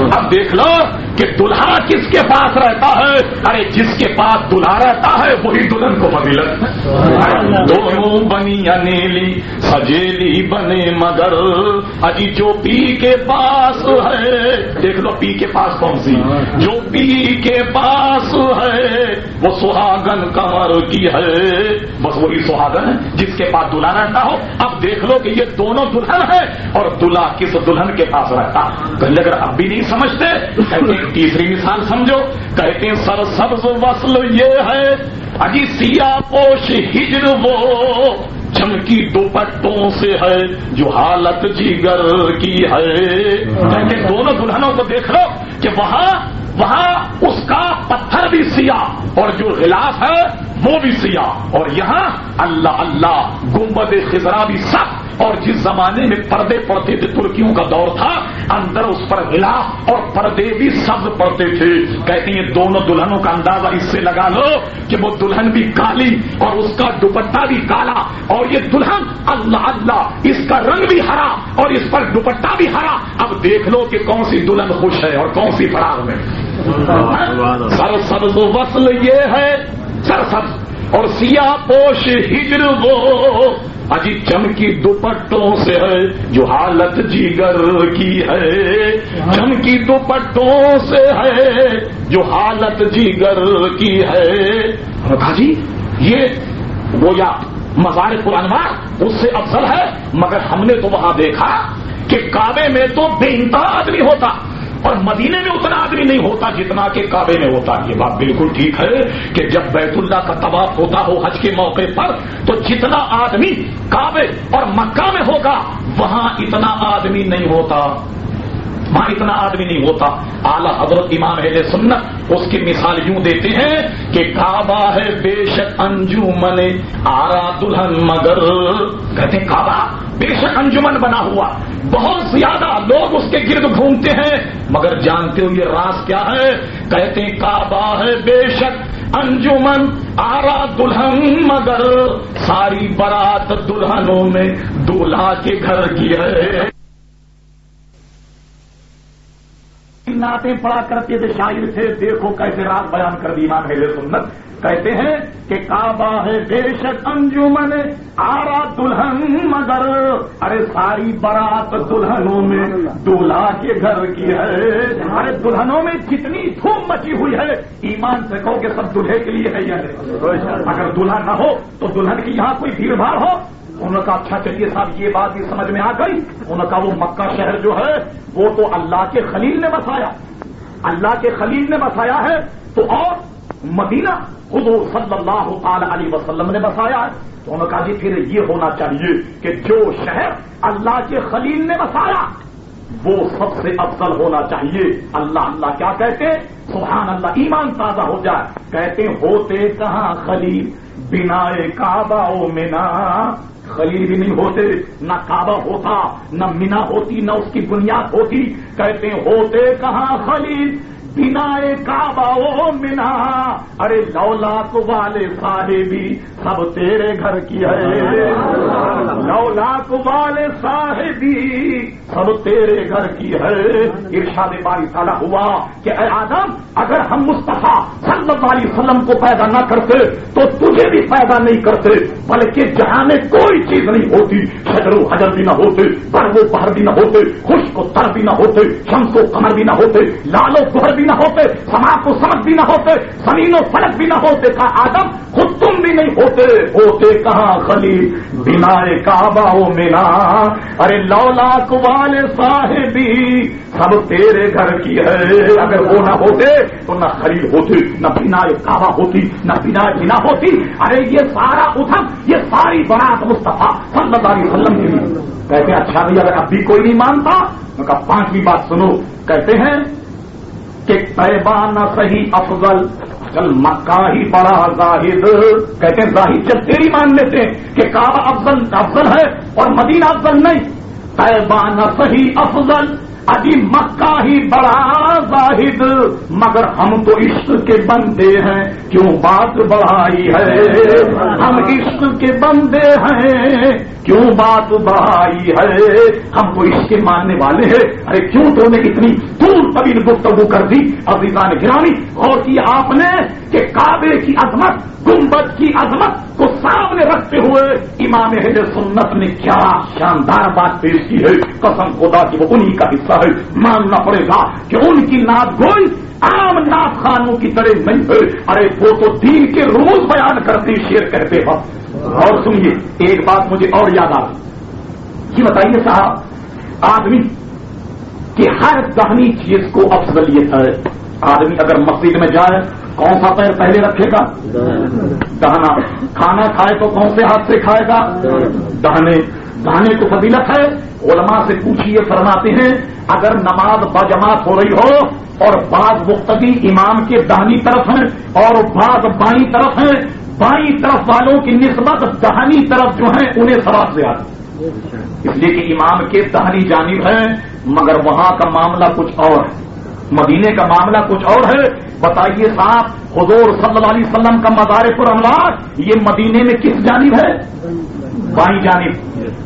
اب دیکھ لو کہ دلہا کس کے پاس رہتا ہے. ارے جس کے پاس دلہا رہتا ہے وہی دلہن کو فضیلت. دونوں بنی انیلی سجیلی بنے مگر اجی جو پی کے پاس ہے، دیکھ لو پی کے پاس کون سی، جو پی کے پاس ہے وہ سہاگن کنور کی ہے. بس وہی سہاگن ہے جس کے پاس دلہا رہتا ہو. اب دیکھ لو کہ یہ دونوں دلہن ہے اور دلہا کس دلہن کے پاس رہتا. کہنے اگر اب بھی نہیں سمجھتے کہتے ہیں تیسری مثال سمجھو. کہتے ہیں سر سبز وصل یہ ہے اجی سیاہ پوش ہجر وہ چمکی دوپٹوں سے ہے جو حالت جگر کی ہے. کہتے ہیں دونوں دلہنوں کو دیکھ لو کہ وہاں اس کا پتھر بھی سیاہ اور جو غلاف ہے وہ بھی سیاہ، اور یہاں اللہ اللہ گنبد خضرا بھی سخت، اور جس زمانے میں پردے پڑتے تھے ترکیوں کا دور تھا اندر اس پر غلاف اور پردے بھی سبز پڑتے تھے. کہتے ہیں دونوں دلہنوں کا اندازہ اس سے لگا لو کہ وہ دلہن بھی کالی اور اس کا دوپٹہ بھی کالا، اور یہ دلہن اللہ اللہ اس کا رنگ بھی ہرا اور اس پر دوپٹہ بھی ہرا. اب دیکھ لو کہ کون سی دلہن خوش ہے اور کون سی فراغ میں. سر سبز وصل یہ ہے سر سبز اور سیاہ پوش ہجر وہ اجی چمکی دوپٹوں سے ہے جو حالت جگر کی ہے، چمکی دوپٹوں سے ہے جو حالت جگر کی ہے. جی یہ گویا مزار پرانوار اس سے افضل ہے، مگر ہم نے تو وہاں دیکھا کہ کعبے میں تو بے انتہا آدمی ہوتا اور مدینے میں اتنا آدمی نہیں ہوتا جتنا کہ کعبے میں ہوتا. یہ بات بالکل ٹھیک ہے کہ جب بیت اللہ کا طواف ہوتا ہو حج کے موقع پر تو جتنا آدمی کعبے اور مکہ میں ہوگا وہاں اتنا آدمی نہیں ہوتا، وہاں اتنا آدمی نہیں ہوتا. اعلیٰ حضرت امام اہل سنت اس کی مثال یوں دیتے ہیں کہ کعبہ ہے بے شک انجمن آرا دلہن مگر. کہتے ہیں کعبہ بے شک انجمن بنا ہوا، بہت زیادہ لوگ اس کے گرد گھومتے ہیں، مگر جانتے ہو یہ راز کیا ہے؟ کہتے ہیں کعبہ ہے بے شک انجمن آرا دلہن مگر ساری برات دلہنوں میں دولہا کے گھر کی ہے. نعتیں پڑھا کرتے تھے شاعر تھے، دیکھو کیسے راز بیان کر دی امام اہل سنت. کہتے ہیں کہ کعبہ ہے بے شک انجمن آرا دلہن مگر ارے ساری برات دلہنوں میں دولہا کے گھر کی ہے. ارے دلہنوں میں کتنی دھوم مچی ہوئی ہے، ایمان سے کہو کہ سب دلہے کے لیے ہے یا نہیں؟ اگر دلہا نہ ہو تو دلہن کی یہاں کوئی بھیڑ بھاڑ ہو. انہوں نے کہا اچھا چلیے صاحب یہ بات بھی سمجھ میں آ گئی. انہوں نے کہا وہ مکہ شہر جو ہے وہ تو اللہ کے خلیل نے بسایا، اللہ کے خلیل نے بسایا ہے، تو اور مدینہ حضور صلی اللہ تعالی علیہ وسلم نے بسایا ہے. تو انہوں نے کہا جی پھر یہ ہونا چاہیے کہ جو شہر اللہ کے خلیل نے بسایا وہ سب سے افضل ہونا چاہیے. اللہ اللہ کیا کہتے؟ سبحان اللہ، ایمان تازہ ہو جائے. کہتے ہوتے کہاں خلیل بنا کعبہ و منا، خلیل بھی نہیں ہوتے، نہ کعبہ ہوتا، نہ منا ہوتی، نہ اس کی بنیاد ہوتی. کہتے ہوتے کہاں خلیل بنائے کعبہ و منا، ارے لولاک والے صاحبی سب تیرے گھر کی ہے، لولاک والے صاحبی سب تیرے گھر کی ہے۔ ارشاد باری تعالیٰ ہوا کہ اے آدم، اگر ہم مصطفیٰ صلی اللہ علیہ وسلم کو پیدا نہ کرتے تو تجھے بھی پیدا نہیں کرتے، بلکہ جہاں میں کوئی چیز نہیں ہوتی، شجر و حجر بھی نہ ہوتے، برو و بہر بھی نہ ہوتے، خشک و تر بھی نہ ہوتے، شمس و قمر بھی نہ ہوتے، لال و گہر بھی نہ ہوتے، سما کو سمجھ بھی نہ ہوتے، زمین و فلک بھی نہ ہوتے، کہا آدم خود تم بھی نہیں ہوتے کہاں خلیل بنائے کعبہ و منا، ارے لولاک والے صاحبی سب تیرے گھر کی ہے۔ اگر وہ نہ ہوتے تو نہ خلیل ہوتے، نہ بنائے کعبہ ہوتی، نہ بنائے بنا ہوتی۔ ارے یہ سارا ادھم، یہ ساری برات مصطفیٰ صلی اللہ علیہ وسلم کے لیے۔ کہتے ہیں اچھا بھائی اگر اب بھی کوئی نہیں مانتا تو کہا پانچویں بات سنو، کہتے ہیں کہ طیبہ نہ صحیح افضل، چل مکہ ہی بڑا زاہد، کہتے ہیں زاہد جب تیری مان لیتے ہیں کہ کعبہ افضل ہے اور مدینہ افضل نہیں، طیبہ نہ صحیح افضل، ابھی مکہ ہی بڑا زاہد، مگر ہم تو عشق کے بندے ہیں کیوں بات بڑھائی ہے، ہم عشق کے بندے ہیں کیوں بات بڑھائی ہے، ہم تو عشق کے ماننے والے ہیں۔ ارے کیوں تو نے اتنی دور طویل گفتگو کر دی؟ عزیزان گرامی غور کیا آپ نے کہ کعبے کی عظمت، گنبد کی عظمت کو سامنے رکھتے ہوئے امام اہل سنت نے کیا شاندار بات پیش کی ہے۔ قسم خدا کی وہ انہی کا حصہ ہے، ماننا پڑے گا کہ ان کی نعت گوئی عام نعت خانوں کی طرح نہیں ہے، ارے وہ تو دین کے رموز بیان کرتے شعر کہتے ہیں۔ اور سنیے ایک بات مجھے اور یاد آ گئی، یہ بتائیے صاحب آدمی کہ ہر دہنی چیز کو افضلیت ہے، آدمی اگر مسجد میں جائے کون سا پیر پہلے رکھے گا؟ دہنا۔ کھانا کھائے تو کون سے ہاتھ سے کھائے گا؟ دہنے۔ دہنے کو فضیلت ہے، علماء سے پوچھیے فرماتے ہیں اگر نماز بجماعت ہو رہی ہو اور بعض مقتدی امام کے دہنی طرف ہیں اور بعض بائیں طرف ہیں، بائیں طرف والوں کی نسبت دہنی طرف جو ہیں انہیں ثواب زیادہ، اس لیے کہ امام کے دہنی جانب ہے مگر وہاں کا معاملہ کچھ اور ہے، مدینے کا معاملہ کچھ اور ہے۔ بتائیے صاحب حضور صلی اللہ علیہ وسلم کا مزار پر انوار یہ مدینے میں کس جانب ہے؟ بائیں جانب۔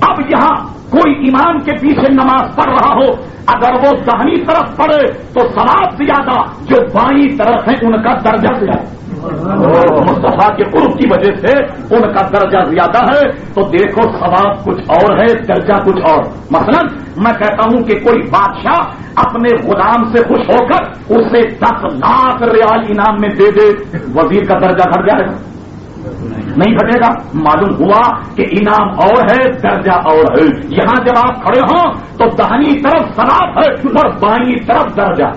اب یہاں کوئی امام کے پیچھے نماز پڑھ رہا ہو، اگر وہ دہنی طرف پڑھے تو ثواب زیادہ، جو بائیں طرف ہے ان کا درجہ زیادہ، مصطفیٰ کے قرب کی وجہ سے ان کا درجہ زیادہ ہے۔ تو دیکھو ثواب کچھ اور ہے، درجہ کچھ اور۔ مثلا میں کہتا ہوں کہ کوئی بادشاہ اپنے غلام سے خوش ہو کر اسے 10 لاکھ ریال انعام میں دے دے، وزیر کا درجہ گھٹ جائے گا؟ نہیں گھٹے گا۔ معلوم ہوا کہ انعام اور ہے، درجہ اور ہے۔ یہاں جب آپ کھڑے ہوں تو دہنی طرف ثواب ہے اور بائیں طرف درجہ۔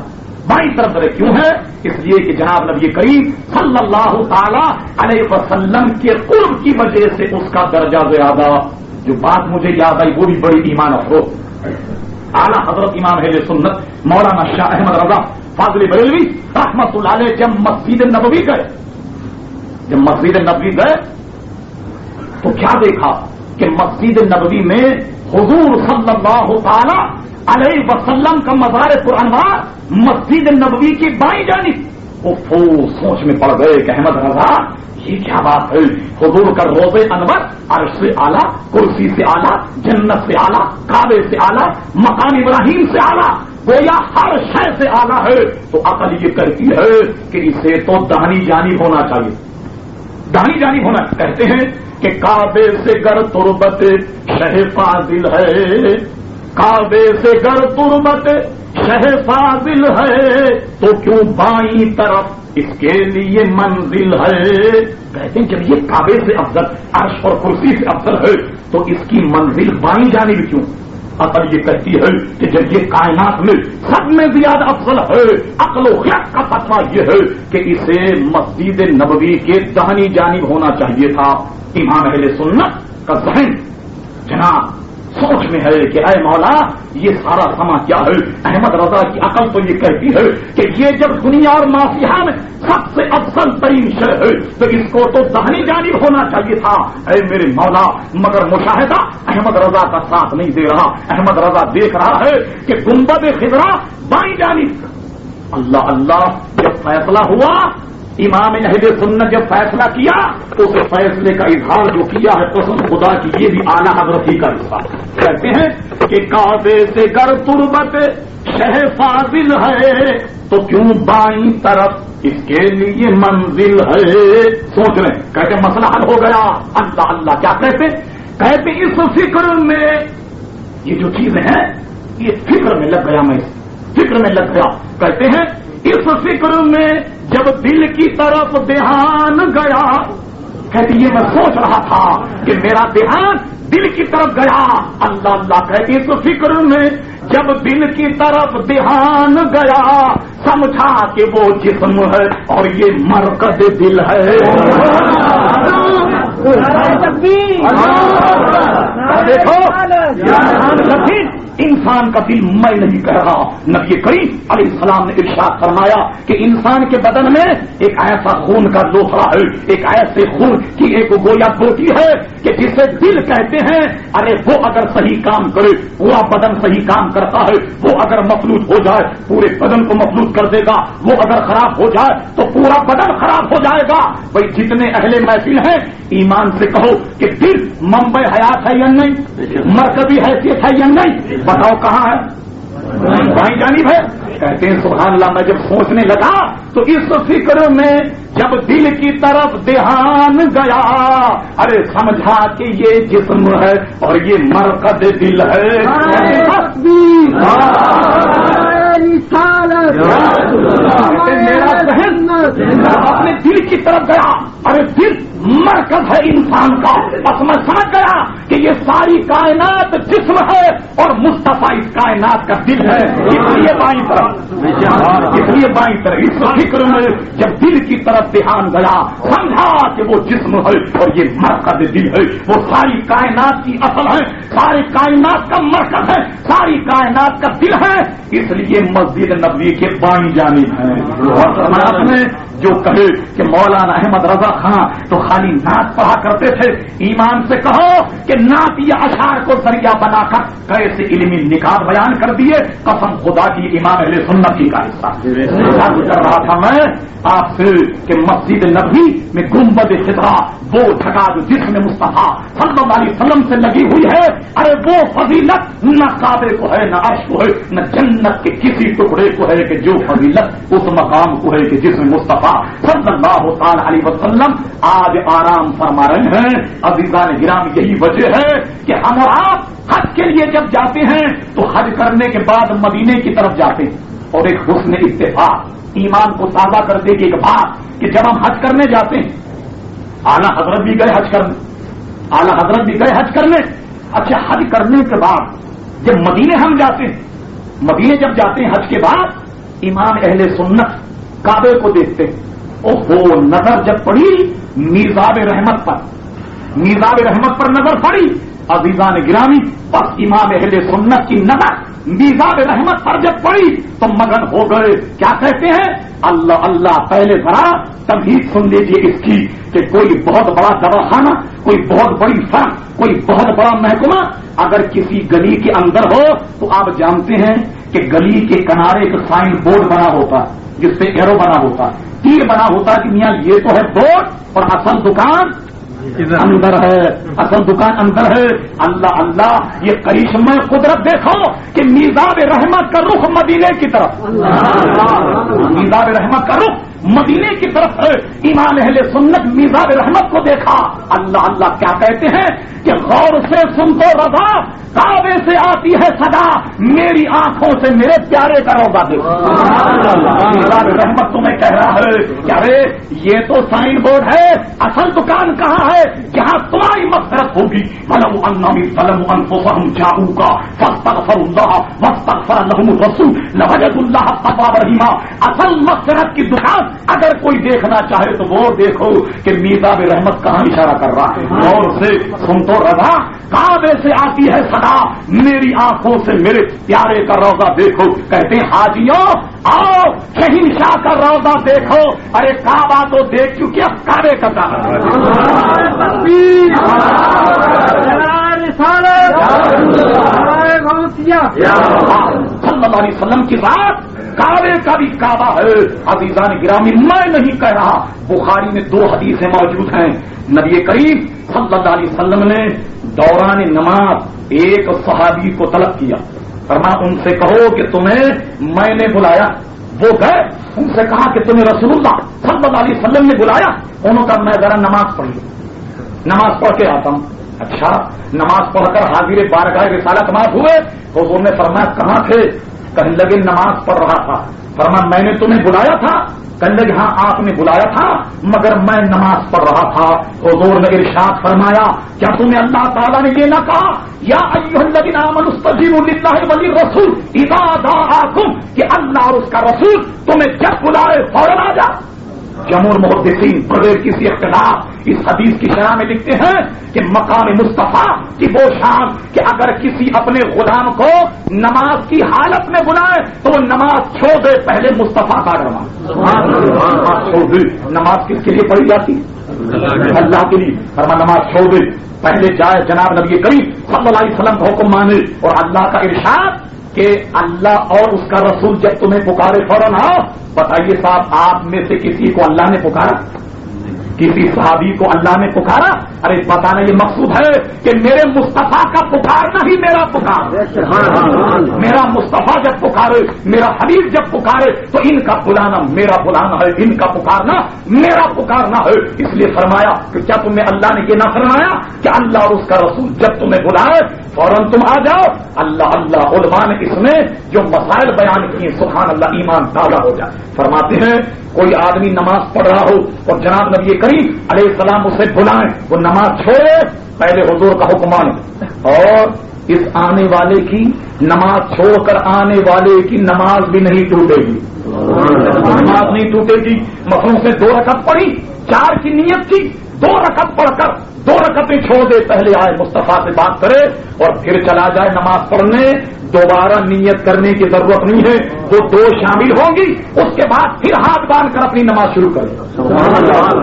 بائیں طرف درجہ کیوں ہے؟ اس لیے کہ جناب نبی کریم صلی اللہ تعالی علیہ وسلم کے قرب کی وجہ سے اس کا درجہ زیادہ۔ جو بات مجھے یاد آئی وہ بھی بڑی ایمان افروز، اعلیٰ حضرت امام اہل سنت مولانا شاہ احمد رضا فاضل بریلوی رحمت اللہ علیہ جب مسجد نبوی گئے تو کیا دیکھا کہ مسجد نبوی میں حضور صلی اللہ تعالی علیہ وسلم کا مزار پر انوار مسجد نبوی کی بائیں جانب۔ وہ سوچ میں پڑ گئے کہ احمد رضا یہ کیا بات ہے؟ حضور کا روضے انور عرش سے اعلیٰ، کرسی سے اعلیٰ، جنت سے اعلیٰ، کعبے سے اعلیٰ، مقام ابراہیم سے اعلیٰ، گویا ہر شے سے اعلیٰ ہے۔ تو عقل یہ کہتی ہے کہ اسے تو دہنی جانب ہونا چاہیے، دہنی جانب ہونا۔ کہتے ہیں کہ کعبے سے گر تربت شہ فاضل ہے، کعبے سے گر تربت شہ فاضل ہے تو کیوں بائیں طرف اس کے لیے منزل ہے۔ کہتے ہیں جب یہ کعبے سے افضل، عرش اور کرسی سے افضل ہے تو اس کی منزل بائیں جانب کیوں؟ عقل یہ کہتی ہے کہ جب یہ کائنات میں سب میں زیادہ افضل ہے، عقل و خیال کا فتویٰ یہ ہے کہ اسے مسجد نبوی کے دہنی جانب ہونا چاہیے تھا۔ امام اہل سنت کا ذہن جناب سوچ میں ہے کہ اے مولا یہ سارا سما کیا ہے؟ احمد رضا کی عقل تو یہ کہتی ہے کہ یہ جب دنیا اور مافیہ میں سب سے افضل ترین شے ہے تو اس کو تو دہنی جانب ہونا چاہیے تھا۔ اے میرے مولا، مگر مشاہدہ احمد رضا کا ساتھ نہیں دے رہا۔ احمد رضا دیکھ رہا ہے کہ گنبد خضرا بائیں جانب، اللہ اللہ جب فیصلہ ہوا، امام اہل سنت جب فیصلہ کیا تو اس فیصلے کا اظہار جو کیا ہے قسم خدا کی یہ بھی اعلیٰ حضرت ہی کا حصہ. کہتے ہیں کہ کعبے سے گر تربت شہ فاضل ہے تو کیوں بائیں طرف اس کے لیے منزل ہے. سوچ رہے کہتے مسئلہ حل ہو گیا. اللہ اللہ کیا کہتے اس فکر میں یہ جو چیزیں ہیں یہ فکر میں لگ گیا، میں فکر میں لگ گیا. کہتے ہیں اس فکر میں جب دل کی طرف دھیان گیا، کہتے یہ میں سوچ رہا تھا کہ میرا دھیان دل کی طرف گیا. اللہ اللہ کہتے اس فکر میں جب دل کی طرف دھیان گیا سمجھا کہ وہ جسم ہے اور یہ مرکز دل ہے. دیکھو انسان کا دل میں نہیں کہہ رہا. نبی کریم علیہ السلام نے ارشاد فرمایا کہ انسان کے بدن میں ایک ایسا خون کا لوتھڑا ہے، ایک ایسے خون کی ایک گویا بوٹی ہے کہ جسے دل کہتے ہیں. ارے وہ اگر صحیح کام کرے پورا بدن صحیح کام کرتا ہے. وہ اگر مفلوج ہو جائے پورے بدن کو مفلوج کر دے گا. وہ اگر خراب ہو جائے تو پورا بدن خراب ہو جائے گا. بھائی جتنے اہل محفل ہیں ایمان سے کہو کہ دل منبع حیات ہے یا نہیں، مرکزی حیثیت ہے یا نہیں؟ بتاؤ کہاں ہے؟ بھائی جانب ہے. کہتے ہیں سبحان اللہ میں جب سوچنے لگا تو اس فکر میں جب دل کی طرف دھیان گیا ارے سمجھا کہ یہ جسم ہے اور یہ مرکز دل ہے. میرا ذہن اپنے دل کی طرف گیا. ارے دل مرکز ہے انسان کا. بس میں سمجھ گیا کہ یہ ساری کائنات جسم ہے اور مصطفیٰ اس کائنات کا دل ہے. اس لیے بائیں طرف اس فکر میں جب دل کی طرف دھیان گیا سمجھا کہ وہ جسم ہے اور یہ مرکز دل ہے. وہ ساری کائنات کی اصل ہے، ساری کائنات کا مرکز ہے، ساری کائنات کا دل ہے. اس لیے مسجد نبوی کے بائیں جانب ہے. اور میں جو کہے کہ مولانا احمد رضا خان تو خالی نعت پڑھا کرتے تھے، ایمان سے کہو کہ نعت یا اشعار کو ذریعہ بنا کر کیسے علمی نکات بیان کر دیے. قسم خدا کی امام اہل سنت کی کا حصہ کر رہا تھا میں آپ سے کہ مسجد نبوی میں گنبد خضرا وہ ڈھکا جو جسم مصطفیٰ صلی اللہ علیہ وسلم سے لگی ہوئی ہے. ارے وہ فضیلت نہ کعبے کو ہے، نہ عرش کو ہے، نہ جنت کے کسی ٹکڑے کو ہے کہ جو فضیلت اس مقام کو ہے کہ جسم مصطفیٰ صلی اللہ تعالی علیہ وسلم آج آرام فرما رہے ہیں. عزیزان گرامی یہی وجہ ہے کہ ہم اور آپ حج کے لیے جب جاتے ہیں تو حج کرنے کے بعد مدینے کی طرف جاتے ہیں. اور ایک حسن اتفاق ایمان کو تازہ کر دے گی ایک بات کہ جب ہم حج کرنے جاتے ہیں اعلیٰ حضرت بھی گئے حج کرنے، اعلیٰ حضرت بھی گئے حج کرنے. اچھا حج کرنے کے بعد جب مدینے ہم جاتے ہیں، مدینے جب جاتے ہیں حج کے بعد امام اہل سنت کعبے کو دیکھتے ہیں. اوہو نظر جب پڑی میزاب رحمت پر، میزاب رحمت پر نظر پڑی. عزیزان گرامی بس امام اہل سنت کی نظر میزاب رحمت پر جب پڑی تو مگن ہو گئے. کیا کہتے ہیں؟ اللہ اللہ. پہلے ذرا تمہید سن لیجیے اس کی کہ کوئی بہت بڑا دواخانہ، کوئی بہت بڑی فرم، کوئی بہت بڑا محکمہ اگر کسی گلی کے اندر ہو تو آپ جانتے ہیں کہ گلی کے کنارے ایک سائن بورڈ بنا ہوتا جس پہ ایرو بنا ہوتا، تیر بنا ہوتا کہ میاں یہ تو ہے بورڈ اور اصل دکان اندر ہے، اصل دکان اندر ہے. اللہ اللہ یہ کرشمہ قدرت دیکھو کہ میزاب رحمت کا رخ مدینے کی طرف، میزاب رحمت کا رخ مدینے کی طرف ہے. امام اہل سنت میزاب رحمت کو دیکھا. اللہ اللہ کیا کہتے ہیں کہ غور سے سن تو رضا کعبے سے آتی ہے صدا، میری آنکھوں سے میرے پیارے کا روضہ دیکھو. میزاب رحمت تمہیں کہہ رہا ہے کہ ارے یہ تو سائن بورڈ ہے، اصل دکان کہاں ہے جہاں تمہاری مغفرت ہوگی. وَلَوْ أَنَّهُمْ ظَلَمُوا أَنفُسَهُمْ جَاءُوكَ فَاسْتَغْفَرُوا اللَّهَ وَاسْتَغْفَرَ لَهُمُ الرَّسُولُ لَوَجَدُوا اللَّهَ تَوَّابًا رَحِيمًا. اصل مغفرت کی دکان اگر کوئی دیکھنا چاہے تو وہ دیکھو کہ میزاب رحمت کہاں اشارہ کر رہا ہے. اور سے سن تو رضا کعبے سے آتی ہے صدا، میری آنکھوں سے میرے پیارے کا روضہ دیکھو. کہتے ہیں حاجیوں آؤ شہنشاہ کا روضہ دیکھو. ارے کعبہ تو دیکھ چکے اب کعبے کا کہاں ہے. صلی اللہ علیہ وسلم کی ذات کعبے کا بھی کعبہ ہے. عزیزان گرامی میں نہیں کہہ رہا، بخاری میں 2 حدیثیں موجود ہیں. نبی کریم صلی اللہ علیہ وسلم نے دوران نماز ایک صحابی کو طلب کیا، فرمایا ان سے کہو کہ تمہیں میں نے بلایا. وہ گئے، ان سے کہا کہ تمہیں رسول اللہ صلی اللہ علیہ وسلم نے بلایا. انہوں کا میں ذرا نماز پڑھ لوں، نماز پڑھ کے آتا ہوں. اچھا، نماز پڑھ کر حاضر بارگاہ رسالت معاف ہوئے. حضور نے فرمایا کہاں تھے؟ کہنے لگے نماز پڑھ رہا تھا. فرمایا میں نے تمہیں بلایا تھا؟ کہنے لگے ہاں آپ نے بلایا تھا مگر میں نماز پڑھ رہا تھا. حضور نے ارشاد فرمایا کیا تمہیں اللہ تعالیٰ نے یہ نہ کہا یا ایھا الذین آمنوا استجیبوا للہ وللرسول اذا دعاکم، کہ اللہ اور اس کا رسول تمہیں جب بلائے فوراً آ جا. جمہور محدثین بغیر کسی اختلاف اس حدیث کی شرح میں لکھتے ہیں کہ مقام مصطفیٰ کی وہ شان کہ اگر کسی اپنے غلام کو نماز کی حالت میں بلائے تو وہ نماز چھوڑ دے، پہلے مصطفیٰ کا نماز چھوڑ دے. نماز کس کے لیے پڑھی جاتی؟ اللہ کے لیے. فرمایا نماز چھوڑ دے، پہلے جائے جناب نبی کریم صلی اللہ علیہ وسلم کا حکم مانے. اور اللہ کا ارشاد کہ اللہ اور اس کا رسول جب تمہیں پکارے فوراً آؤ. بتائیے صاحب، آپ میں سے کسی کو اللہ نے پکارا؟ کسی صحابی کو اللہ نے پکارا؟ ارے بتانا یہ مقصود ہے کہ میرے مصطفیٰ کا پکارنا ہی میرا پکار. میرا مصطفیٰ جب پکارے، میرا حبیب جب پکارے تو ان کا بلانا میرا بلانا ہے، ان کا پکارنا میرا پکارنا ہے. اس لیے فرمایا کہ کیا تمہیں اللہ نے یہ نہ فرمایا کہ اللہ اور اس کا رسول جب تمہیں بلائے فوراً تم آ جاؤ. اللہ اللہ علماء نے اس میں جو مسائل بیان کیے سبحان اللہ ایمان تازہ ہو جائے. فرماتے ہیں کوئی آدمی نماز پڑھ رہا ہو اور جناب نبی کریم علیہ السلام اسے بلائیں، وہ نماز چھوڑے، پہلے حضور کا حکم مانے. اور اس آنے والے کی نماز چھوڑ کر آنے والے کی نماز بھی نہیں ٹوٹے گی، نماز نہیں ٹوٹے گی. مثلاً سے 2 رکعت پڑھی، 4 کی نیت کی، 2 رکعت پڑھ کر 2 رکعتیں چھوڑ دے، پہلے آئے مصطفیٰ سے بات کرے اور پھر چلا جائے نماز پڑھنے. دوبارہ نیت کرنے کی ضرورت نہیں ہے، وہ 2 شامل ہوں گی، اس کے بعد پھر ہاتھ باندھ کر اپنی نماز شروع کرے.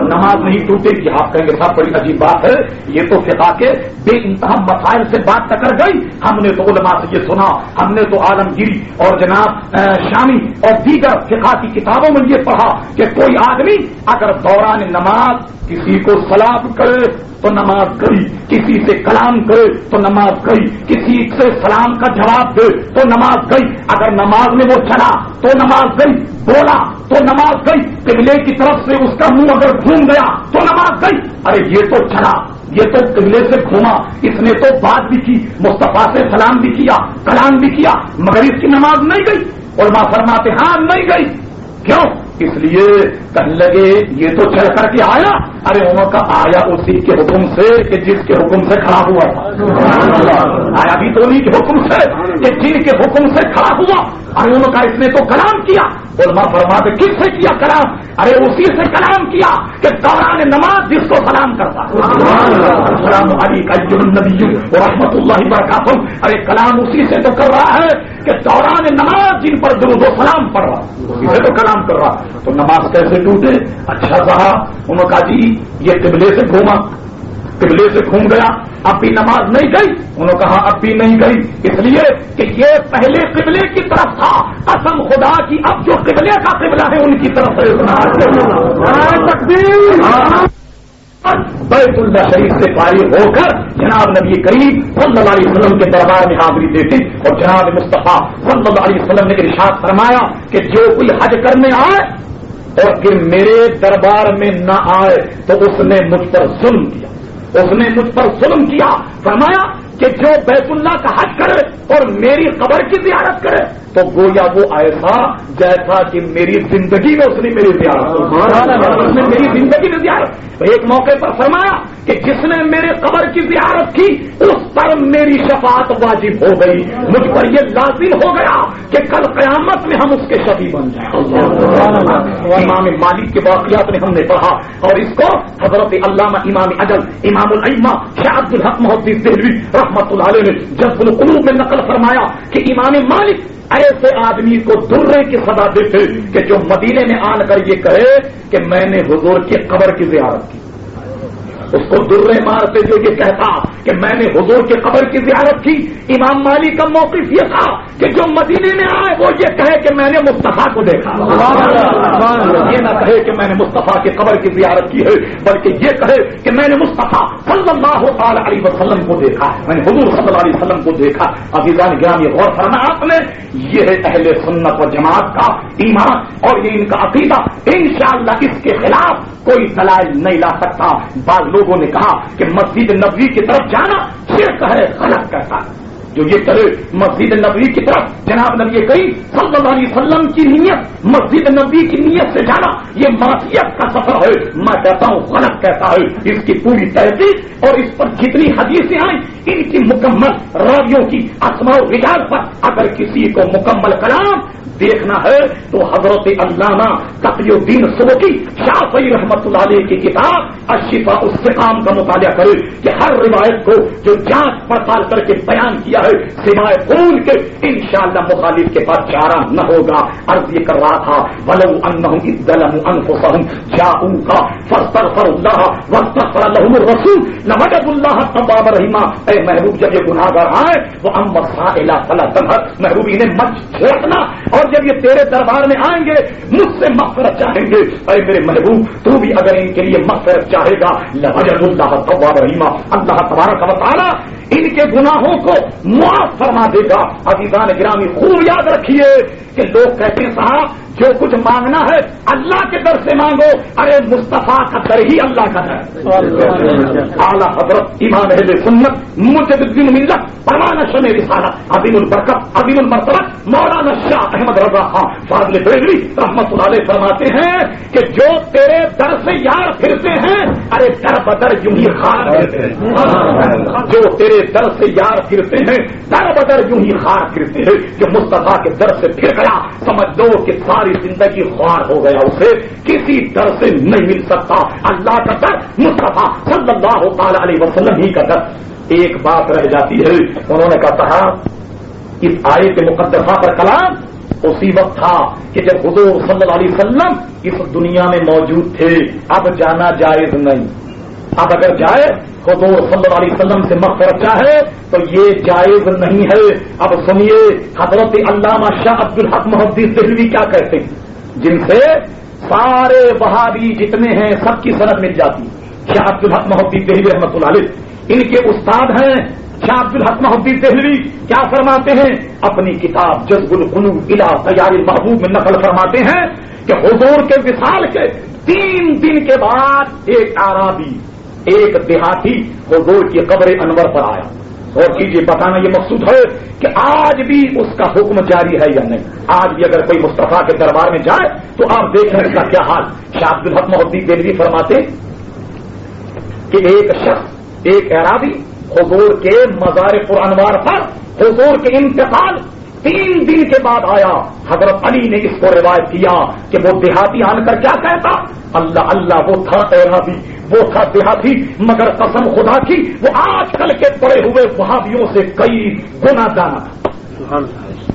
نماز نہیں ٹوٹے گی. آپ کہیں گے صاحب بڑی عجیب بات ہے، یہ تو فقہ کے بے انتہا مسائل سے بات ٹکر گئی. ہم نے تو علماء سے یہ سنا، ہم نے تو عالمگیری اور جناب شامی اور دیگر فقہ کی کتابوں میں یہ پڑھا کہ کوئی آدمی اگر دوران نماز کسی کو سلام کرے تو نماز گئی، کسی سے کلام کرے تو نماز گئی، کسی سے سلام کا جواب دے تو نماز گئی، اگر نماز میں وہ چلا تو نماز گئی، بولا تو نماز گئی، قبلے کی طرف سے اس کا منہ اگر گھوم گیا تو نماز گئی. ارے یہ تو چلا، یہ تو قبلے سے گھوما، اس نے تو بات بھی کی، مصطفیٰ سے سلام بھی کیا، کلام بھی کیا، مگر اس کی نماز نہیں گئی. علماء فرماتے ہاں نہیں گئی. کیوں؟ اس لیے کہنے لگے یہ تو چل کر کے آیا. ارے انہوں کا آیا اسی کے حکم سے کہ جس کے حکم سے کھڑا ہوا تھا. آیا بھی تو انہیں کے حکم سے کہ جن کے حکم سے کھڑا ہوا. ارے انہوں کا اس نے تو کلام کیا. علماء فرماتے کس سے کیا کلام؟ ارے اسی سے کلام کیا کہ دوران نماز جس کو سلام کرتا. السلام علیکم النبی ورحمۃ اللہ وبرکاتہ. ارے کلام اسی سے تو کر رہا ہے کہ دوران نماز جن پر درود و سلام پڑھ رہا، اسی سے تو کلام کر رہا. تو نماز کیسے ٹوٹے؟ اچھا صاحب، انہوں کا جی یہ قبلے سے گھوما، قبلے سے گھوم گیا، اب بھی نماز نہیں گئی. انہوں نے کہا اب بھی نہیں گئی، اس لیے کہ یہ پہلے قبلے کی طرف تھا. قسم خدا کی اب جو قبلے کا قبلہ ہے ان کی طرف سے بیت اللہ شریف سے فارغ ہو کر جناب نبی کریم صلی اللہ علیہ وسلم کے دربار میں حاضری دیتے اور جناب مصطفیٰ صلی اللہ علیہ وسلم نے ارشاد فرمایا کہ جو کوئی حج کرنے آئے اور پھر میرے دربار میں نہ آئے تو اس نے مجھ پر ظلم کیا، اس نے مجھ پر ظلم کیا. فرمایا کہ جو بیت اللہ کا حج کرے اور میری قبر کی زیارت کرے تو گویا وہ ایسا جیسا کہ میری زندگی میں اس نے میری زیارت، اس نے میری زندگی میں زیارت. ایک موقع پر فرمایا کہ جس نے میرے قبر کی زیارت کی اس پر میری شفاعت واجب ہو گئی، مجھ پر یہ لازم ہو گیا کہ کل قیامت میں ہم اس کے شفیع بن جائیں. امام مالک کے واقعات میں ہم نے پڑھا اور اس کو حضرت علامہ امام اجل امام الائمہ شیخ عبد الحق محدث دہلوی رحمۃ اللہ علیہ نے جذب القلوب میں نقل فرمایا کہ امام مالک ایسے آدمی کو درے کی سزا دیتے کہ جو مدینے میں آن کر یہ کہے کہ میں نے حضور کی قبر کی زیارت کی. اس کو درے مارتے جو یہ کہتا کہ میں نے حضور کی قبر کی زیارت کی. امام مالک کا موقف یہ تھا کہ جو مدینے میں آئے وہ یہ کہے کہ میں نے مصطفیٰ کو دیکھا، یہ نہ کہے کہ میں نے مصطفیٰ کی قبر کی زیارت کی ہے، بلکہ یہ کہے کہ میں نے مصطفیٰ صلی اللہ علیہ وسلم کو دیکھا، میں نے حضور صلی اللہ علیہ وسلم کو دیکھا۔ عزیزان گرامی غور فرما آپ نے، یہ ہے اہل سنت و جماعت کا ایمان اور یہ ان کا عقیدہ۔ انشاءاللہ اس کے خلاف کوئی دلائل نہیں لا سکتا۔ بعض لوگوں نے کہا کہ مسجد نبوی کی طرف جانا شرک ہے، غلط کہتا ہے۔ جو یہ کرے مسجد نبوی کی طرف جناب نبی کریم صلی اللہ علیہ وسلم کی نیت، مسجد نبوی کی نیت سے جانا یہ معصیت کا سفر ہے، میں کہتا ہوں غلط کہتا ہے۔ اس کی پوری تحقیق اور اس پر جتنی حدیثیں آئیں ان کی مکمل راویوں کی اسماء و رجال پر اگر کسی کو مکمل کلام دیکھنا ہے تو حضرت علامہ تقی الدین سبکی شافعی رحمۃ اللہ علیہ کی کتاب الشفاء السقام کا مطالعہ کرے کہ ہر روایت کو جو جانچ پڑتال کر کے بیان کیا ہے سوائے قول کے انشاءاللہ مخالف کے پاس چارہ نہ ہوگا۔ عرض یہ کر رہا تھا ولو انہم اذ ظلموا انفسہم جاءوک فاستغفروا اللہ واستغفر لهم الرسول لوجدوا اللہ توابا رحیما۔ اے محبوب جب یہ گناہگار آئے وہ اما السائل فلا تنہر، محبوب انہیں مت چھیڑنا، اور جب یہ تیرے دربار میں آئیں گے مجھ سے مغفرت چاہیں گے، اے میرے محبوب تو بھی اگر ان کے لیے مغفرت چاہے گا لوجدوا اللہ توابا رحیما، اللہ تبارک و تعالی ان کے گناہوں کو معاف فرما دے گا۔ عزیزان گرامی خوب یاد رکھیے کہ لوگ کہتے ہیں صاحب جو کچھ مانگنا ہے اللہ کے در سے مانگو، ارے مصطفیٰ کا در ہی اللہ کا در۔ اعلیٰ حضرت امام اہل سنت مجدد ملت پروانہ شمع رسالہ عظیم البرکت عظیم المرتبہ مولانا شاہ احمد رضا خان فاضل بریلوی رحمۃ اللہ علیہ فرماتے ہیں کہ جو تیرے در سے یار پھرتے ہیں ارے در بدر یوں ہی خار پھرتے ہیں، جو تیرے در سے یار پھرتے ہیں در بدر یوں ہی خار پھرتے ہیں۔ جو مصطفیٰ کے در سے پھر گیا سمجھ دو کہ ساری زندگی خوار ہو گیا، اسے کسی در سے نہیں مل سکتا۔ اللہ کا در مصطفیٰ صلی اللہ تعالی علیہ وسلم ہی کا در۔ ایک بات رہ جاتی ہے، انہوں نے کہا اس آیت مقدسہ پر کلام اسی وقت تھا کہ جب حضور صلی اللہ علیہ وسلم اس دنیا میں موجود تھے، اب جانا جائز نہیں۔ اب اگر جائے حضور صلی اللہ علیہ وسلم سے مغفرت چاہے تو یہ جائز نہیں ہے۔ اب سنیے حضرت علامہ شاہ عبد الحق محدث دہلوی کیا کہتے ہیں، جن سے سارے وہابی جتنے ہیں سب کی سند مل جاتی۔ شاہ عبد الحق محدث دہلوی رحمۃ اللہ علیہ ان کے استاد ہیں شاہ عبد الحق محدث دہلوی، کیا فرماتے ہیں اپنی کتاب جذب القلوب الی تیار المحبوب میں نقل فرماتے ہیں کہ حضور کے وصال کے 3 دن کے بعد ایک اعرابی ایک دیہاتی حضور کی قبر انور پر آیا۔ اور کیجیے بتانا یہ مقصود ہے کہ آج بھی اس کا حکم جاری ہے یا نہیں۔ آج بھی اگر کوئی مصطفیٰ کے دربار میں جائے تو آپ دیکھیں اس کا کیا حال۔ شاہ عبد الحق محدث دہلوی فرماتے کہ ایک شخص ایک اعرابی حضور کے مزار پر انوار پر حضور کے انتقال 3 دن کے بعد آیا۔ حضرت علی نے اس کو روایت کیا کہ وہ دیہاتی آن کر کیا کہتا، اللہ اللہ وہ تھا اعرابی، وہ تھا دیہاتی، مگر قسم خدا کی وہ آج کل کے پڑے ہوئے وہابیوں سے کئی گنا دانا تھا،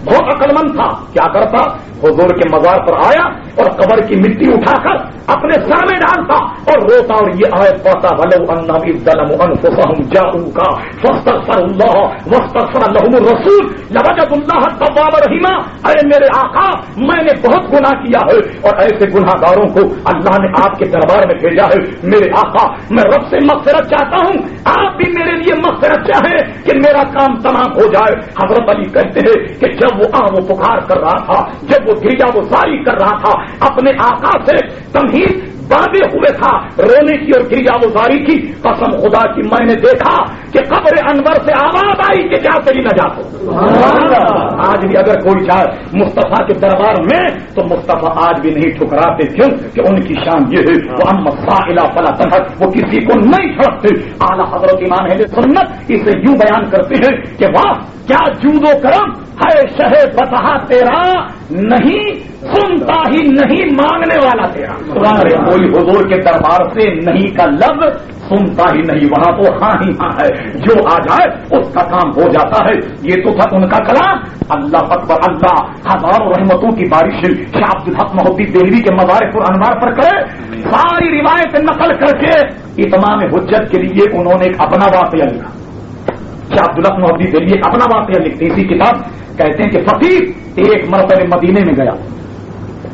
بہت عقل مند تھا۔ کیا کرتا، حضور کے مزار پر آیا اور قبر کی مٹی اٹھا کر اپنے سر میں ڈالتا اور روتا اور یہ آیت پڑھتا وَلَوْ أَنَّهُمْ إِذْ ظَلَمُوا أَنفُسَهُمْ جَاءُوكَ فَاسْتَغْفَرُوا اللَّهَ وَاسْتَغْفَرَ لَهُمُ الرَّسُولُ لَوَجَدُوا اللَّهَ تَوَّابًا رَحِيمًا۔ اے میرے آقا میں نے بہت گناہ کیا ہے اور ایسے گناہگاروں کو اللہ نے آپ کے دربار میں بھیجا ہے۔ میرے آقا میں رب سے مغفرت چاہتا ہوں، آپ بھی میرے لیے مغفرت چاہیں کہ میرا کام تمام ہو جائے۔ حضرت علی کہتے ہیں کہ جب وہ وہ پکار کر رہا تھا، جب وہ گرجا وہ ساری کر رہا تھا، اپنے آقا سے تمہید باندھے ہوئے تھا، رونے کی اور گرجا وزاری کی، قسم خدا کی میں نے دیکھا کہ قبر انور سے آواز آئی کہ جا تیری نجات ہو۔ آج بھی اگر کوئی جائے مصطفیٰ کے دربار میں تو مصطفیٰ آج بھی نہیں ٹھکراتے، کیوں کہ ان کی شان یہ ہے وہ اما السائل فلا تنہر، وہ کسی کو نہیں چھڑکتے۔ اعلیٰ حضرت امام اہل سنت اسے یوں بیان کرتے ہیں کہ واہ کیا جود و کرم ہے شہ بتہا تیرا، نہیں سنتا ہی نہیں مانگنے والا تیرا۔ کوئی حضور کے دربار سے نہیں کا لفظ سنتا ہی نہیں، وہاں تو ہاں ہی ہاں ہے، جو آ جائے اس کا کام ہو جاتا ہے۔ یہ تو تھا ان کا کلام۔ اللہ اکبر، اللہ ہزاروں رحمتوں کی بارش شاہ عبد الحق محدث دہلوی کے مزار پر انوار پر کرے، ساری روایت نقل کر کے اتمام حجت کے لیے انہوں نے ایک اپنا واقعہ لکھا۔ شاہ عبد الحق محدث دہلوی ایک اپنا واقعہ لکھتے، اسی کتاب کہتے ہیں کہ فقیر ایک مرتبہ مدینے میں گیا،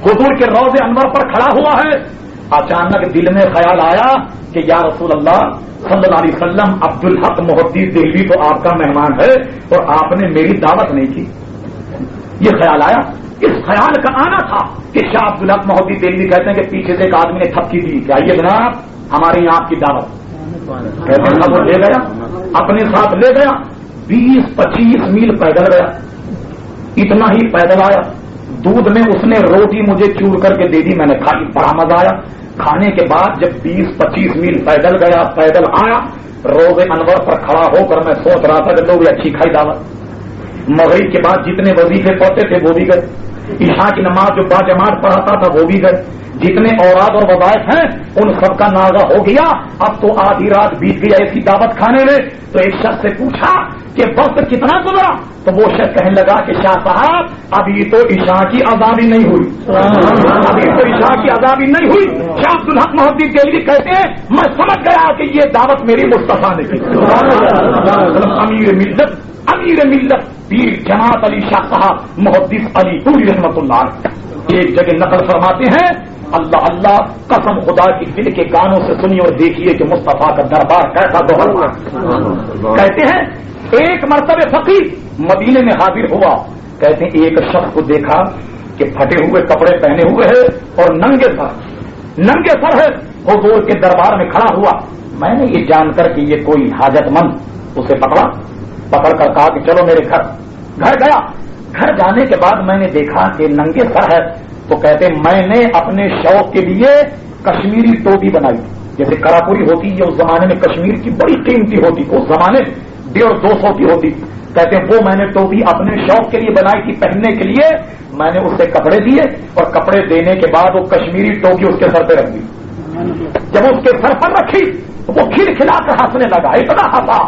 حضور کے روضے انور پر کھڑا ہوا ہے، اچانک دل میں خیال آیا کہ یا رسول اللہ صلی اللہ علیہ وسلم عبدالحق محدث دہلوی تو آپ کا مہمان ہے اور آپ نے میری دعوت نہیں کی۔ یہ خیال آیا، اس خیال کا آنا تھا کہ شاہ عبدالحق محدث دہلوی کہتے ہیں کہ پیچھے سے ایک آدمی نے تھپکی دی کہ آئیے جناب ہمارے یہاں آپ کی دعوت، کہتے ہیں وہ لے گیا، اپنے ساتھ لے گیا، 20-25 میل پیدل گیا، اتنا ہی پیدل آیا، دودھ میں اس نے روٹی مجھے چور کر کے دے دی، میں نے کھائی، بڑا مزہ آیا۔ کھانے کے بعد جب 20-25 میل پیدل گیا، پیدل آیا، روز انور پر کھڑا ہو کر میں سوچ رہا تھا کہ لوگ اچھی کھائی دعوت۔ مغرب کے بعد جتنے وظیفے پڑھتے تھے وہ بھی گئے، عشاء کی نماز جو باجماعت پڑھاتا تھا وہ بھی گئے، جتنے اوراد اور وظائف ہیں ان سب کا ناغہ ہو گیا۔ اب تو آدھی رات بیت گئی ایسی دعوت کھانے میں۔ تو ایک شخص سے پوچھا کہ وقت کتنا گزرا؟ تو وہ شخص کہنے لگا کہ شاہ صاحب ابھی تو عشاء کی اذان نہیں ہوئی، ابھی تو عشاء کی اذان نہیں ہوئی۔ شاہ عبدالحق محدث دہلوی کہتے ہیں میں سمجھ گیا کہ یہ دعوت میری مصطفیٰ نے کی۔ امیر ملت پیر جماعت علی شاہ صاحب محدث علی پوری رحمت اللہ علیہ ایک جگہ نقل فرماتے ہیں، اللہ اللہ قسم خدا کی دل کے کانوں سے سنی اور دیکھیے کہ مصطفیٰ کا دربار کیسا دوہرا۔ کہتے ہیں ایک مرتبہ فقیر مدینے میں حاضر ہوا، کہتے ہیں ایک شخص کو دیکھا کہ پھٹے ہوئے کپڑے پہنے ہوئے ہے اور ننگے سر ہے، حضور کے دربار میں کھڑا ہوا۔ میں نے یہ جان کر کہ یہ کوئی حاجت مند اسے پکڑ کر کہا کہ چلو میرے گھر گیا۔ گھر جانے کے بعد میں نے دیکھا کہ ننگے سر ہے، تو کہتے میں نے اپنے شوق کے لیے کشمیری ٹوپی بنائی، جیسے کراپوری ہوتی ہے اس زمانے میں کشمیر کی بڑی قیمتی ہوتی، اس زمانے 150-200 کی ہوتی، کہتے ہیں وہ میں نے ٹوپی اپنے شوق کے لیے بنائی تھی پہننے کے لیے۔ میں نے اسے کپڑے دیے اور کپڑے دینے کے بعد وہ کشمیری ٹوپی اس کے سر پہ رکھ دی۔ جب اس کے سر پر رکھی وہ کھلکھلا کر ہنسنے لگا، اتنا ہنسا۔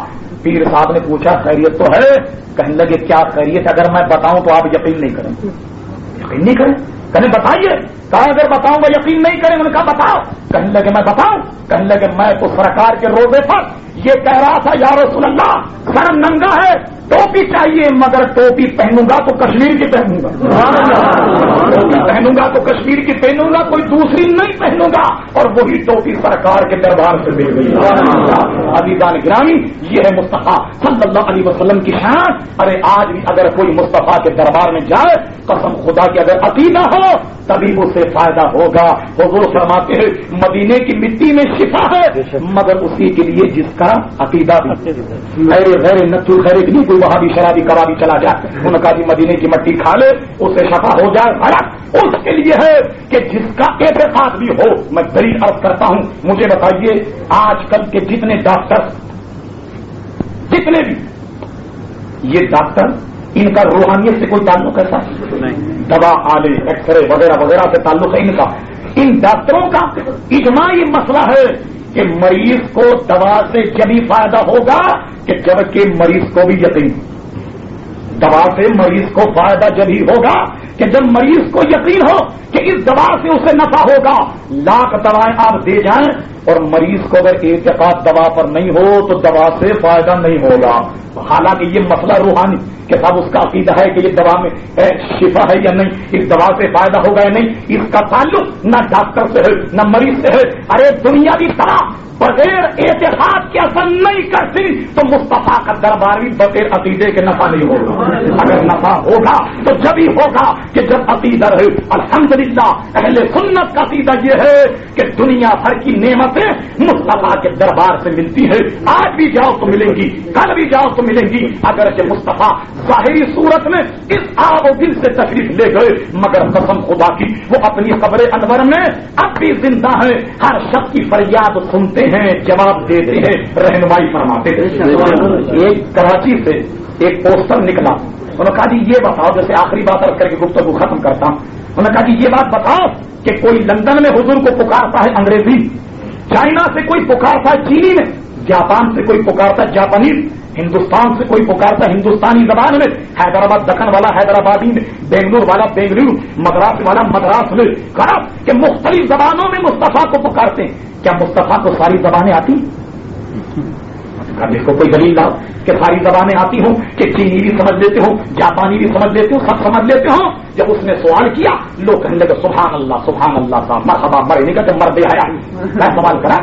پیر صاحب نے پوچھا خیریت تو ہے؟ کہنے لگے کیا خیریت؟ اگر میں بتاؤں تو آپ یقین نہیں کریں گے۔ یقین نہیں کریں؟ کہنے بتائیے۔ کہا اگر بتاؤں گا یقین نہیں کریں۔ انہوں نے کہا بتاؤ۔ کہنے لگے میں بتاؤں؟ کہنے لگے میں تو سرکار کے روزے پر یہ کہہ رہا تھا یا رسول اللہ سر ننگا ہے، ٹوپی چاہیے، مگر ٹوپی پہنوں گا تو کشمیر کی پہنوں گا، ٹوپی پہنوں گا تو کشمیر کی پہنوں گا، کوئی دوسری نہیں پہنوں گا۔ اور وہی ٹوپی سرکار کے دربار سے دے گئی۔ عزیزان گرامی یہ ہے مصطفیٰ صلی اللہ علیہ وسلم کی شان۔ ارے آج بھی اگر کوئی مصطفیٰ کے دربار میں جائے، قسم خدا کی اگر عقیدہ ہو تبھی اسے فائدہ ہوگا۔ حضور فرماتے ہیں مدینے کی مٹی میں شفا ہے مگر اسی کے لیے جس کا عقیدہ بھی غیر نتو خیر نہیں کوئی وہاں بھی شرابی کبابی چلا جائے، ان کا بھی مدینے کی مٹی کھا لے اسے شفا ہو جائے، غلط اس کے لیے ہے کہ جس کا اعتقاد بھی ہو۔ میں دلیل عرض کرتا ہوں، مجھے بتائیے آج کل کے جتنے ڈاکٹر جتنے بھی یہ ڈاکٹر ان کا روحانیت سے کوئی تعلق ایسا دوا آلے ایکس رے وغیرہ وغیرہ سے تعلق ہے ان کا۔ ان ڈاکٹروں کا اجماعی مسئلہ ہے کہ مریض کو دوا سے جبھی فائدہ ہوگا کہ جبکہ مریض کو بھی یقین، دوا سے مریض کو فائدہ جبھی ہوگا کہ جب مریض کو یقین ہو کہ اس دوا سے اسے نفع ہوگا۔ لاکھ دوائیں آپ دے جائیں اور مریض کو اگر اعتقاد دوا پر نہیں ہو تو دوا سے فائدہ نہیں ہوگا۔ حالانکہ یہ مسئلہ روحانی کہ صاحب اس کا عقیدہ ہے کہ یہ دوا میں شفا ہے یا نہیں، اس دوا سے فائدہ ہوگا یا نہیں، اس کا تعلق نہ ڈاکٹر سے ہے نہ مریض سے ہے۔ ارے دنیاوی طرح بغیر اعتقاد کے اثر نہیں کرتی تو مصطفیٰ کا دربار بھی بغیر عقیدے کے نفع نہیں ہوگا۔ اگر نفع ہوگا تو جب ہی ہوگا کہ جب عقیدہ رہے۔ الحمدللہ اہل سنت کا عقیدہ یہ ہے کہ دنیا بھر کی نعمتیں مصطفیٰ کے دربار سے ملتی ہے۔ آج بھی جاؤ تو ملیں گی، کل بھی جاؤ تو ملیں گی، اگرچہ مصطفیٰ ظاہری صورت میں اس آب و دل سے تشریف لے گئے مگر قسم خدا کی وہ اپنی قبر انور میں اب بھی زندہ ہے، ہر شخص کی فریاد سنتے ہیں، جواب دیتے ہیں، رہنمائی فرماتے ہیں۔ ایک کراچی سے ایک پوسٹر نکلا، انہوں نے کہا جی یہ بتاؤ، جیسے آخری بات کر کے گفتگو ختم کرتا ہوں، انہوں نے کہا جی یہ بات بتاؤ کہ کوئی لندن میں حضور کو پکارتا ہے انگریزی، چائنا سے کوئی پکارتا ہے چینی میں، جاپان سے کوئی پکارتا ہے جاپانیز، ہندوستان سے کوئی پکارتا ہے ہندوستانی زبان میں، حیدرآباد دکن والا حیدرآبادی میں، بنگلور والا بنگلور، مدراس والا مدراس میں، کہا کہ مختلف زبانوں میں مصطفیٰ کو پکارتے ہیں۔ کیا مصطفیٰ کو ساری زبانیں آتی؟ اب اس کو کوئی دلیل لاؤ کہ ساری زبانیں آتی ہوں کہ چینی بھی سمجھ لیتے ہوں, جاپانی بھی سمجھ لیتے ہوں, سب سمجھ لیتے ہوں. جب اس نے سوال کیا لوگ کہنے لگے سبحان اللہ صاحب, مرحبا, مرے نہیں کہتے مر بے حیا. میں سوال کرا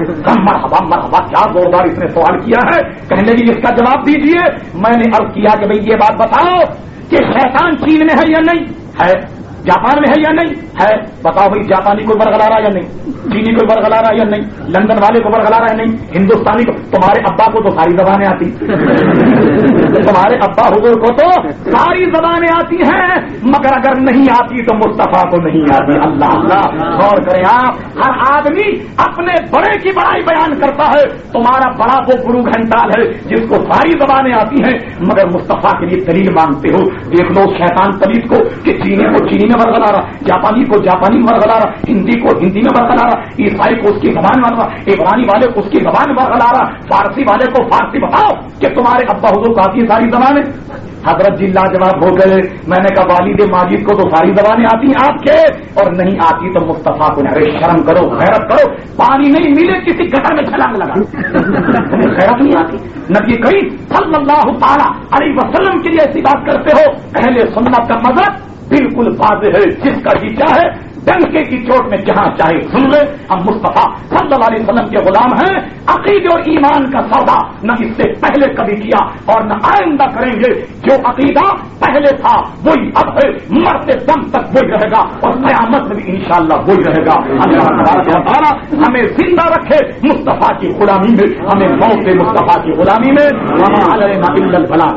مرحبا مرحبا, کیا زوردار اس نے سوال کیا ہے. کہنے لگے اس کا جواب دیجئے. میں نے عرض کیا کہ بھئی یہ بات بتاؤ کہ شیطان چین میں ہے یا نہیں ہے, جاپان میں ہے یا نہیں ہے. بتاؤ بھائی جاپانی کو برگلا رہا یا نہیں, چینی کو برگلا رہا یا نہیں, لندن والے کو برگلا رہا ہے نہیں, ہندوستانی کو. تمہارے ابا کو تو ساری زبانیں آتی, تمہارے ابا حضور کو تو ساری زبانیں آتی ہیں, مگر اگر نہیں آتی تو مصطفیٰ کو نہیں آتی. اللہ اللہ غور کریں آپ. ہر آدمی اپنے بڑے کی بڑائی بیان کرتا ہے. تمہارا بڑا وہ گرو گھنٹال ہے جس کو ساری زبانیں آتی ہیں مگر مصطفیٰ کے لیے دلیل مانگتے ہو. دیکھ لو شیطان پلیت کو کہ چینی کو چینی میں برگلا رہا, جاپانی کو جاپانی میں برگلا رہا, ہندی کو ہندی میں برگلا رہا, عیسائی کو اس کی زبان میں برگلا, عبرانی والے کو اس کی زبان میں برگلا رہا, فارسی والے کو فارسی. بتاؤ کہ تمہارے ابا حضور کو آتی ہے ساری زبانیں. حضرت جی لاجواب ہو گئے. میں نے کہا والد ماجد کو تو ساری زبانیں آتی ہیں آپ کے, اور نہیں آتی تو مصطفیٰ کو. ارے شرم کرو, غیرت کرو. پانی نہیں ملے کسی گٹر میں چھلانگ لگا, غیرت نہیں آتی. نبی کریم صلی اللہ تعالی علیہ وسلم کے لیے ایسی بات کرتے ہو. اہل سنت کا مذہب بالکل واضح ہے, جس کا جی چاہے ڈنکے کی چوٹ میں جہاں چاہے سن لے. ہم مصطفیٰ صلی اللہ علیہ وسلم کے غلام ہیں. عقیدے اور ایمان کا سودا نہ اس سے پہلے کبھی کیا اور نہ آئندہ کریں گے. جو عقیدہ پہلے تھا وہی اب ہے, مرتے دم تک وہی رہے گا, اور قیامت میں بھی انشاءاللہ وہی رہے گا. اللہ تبارک و تعالی ہمیں زندہ رکھے مصطفیٰ کی غلامی میں, ہمیں موت مصطفیٰ کی غلامی میں. وما علینا الا البلاغ.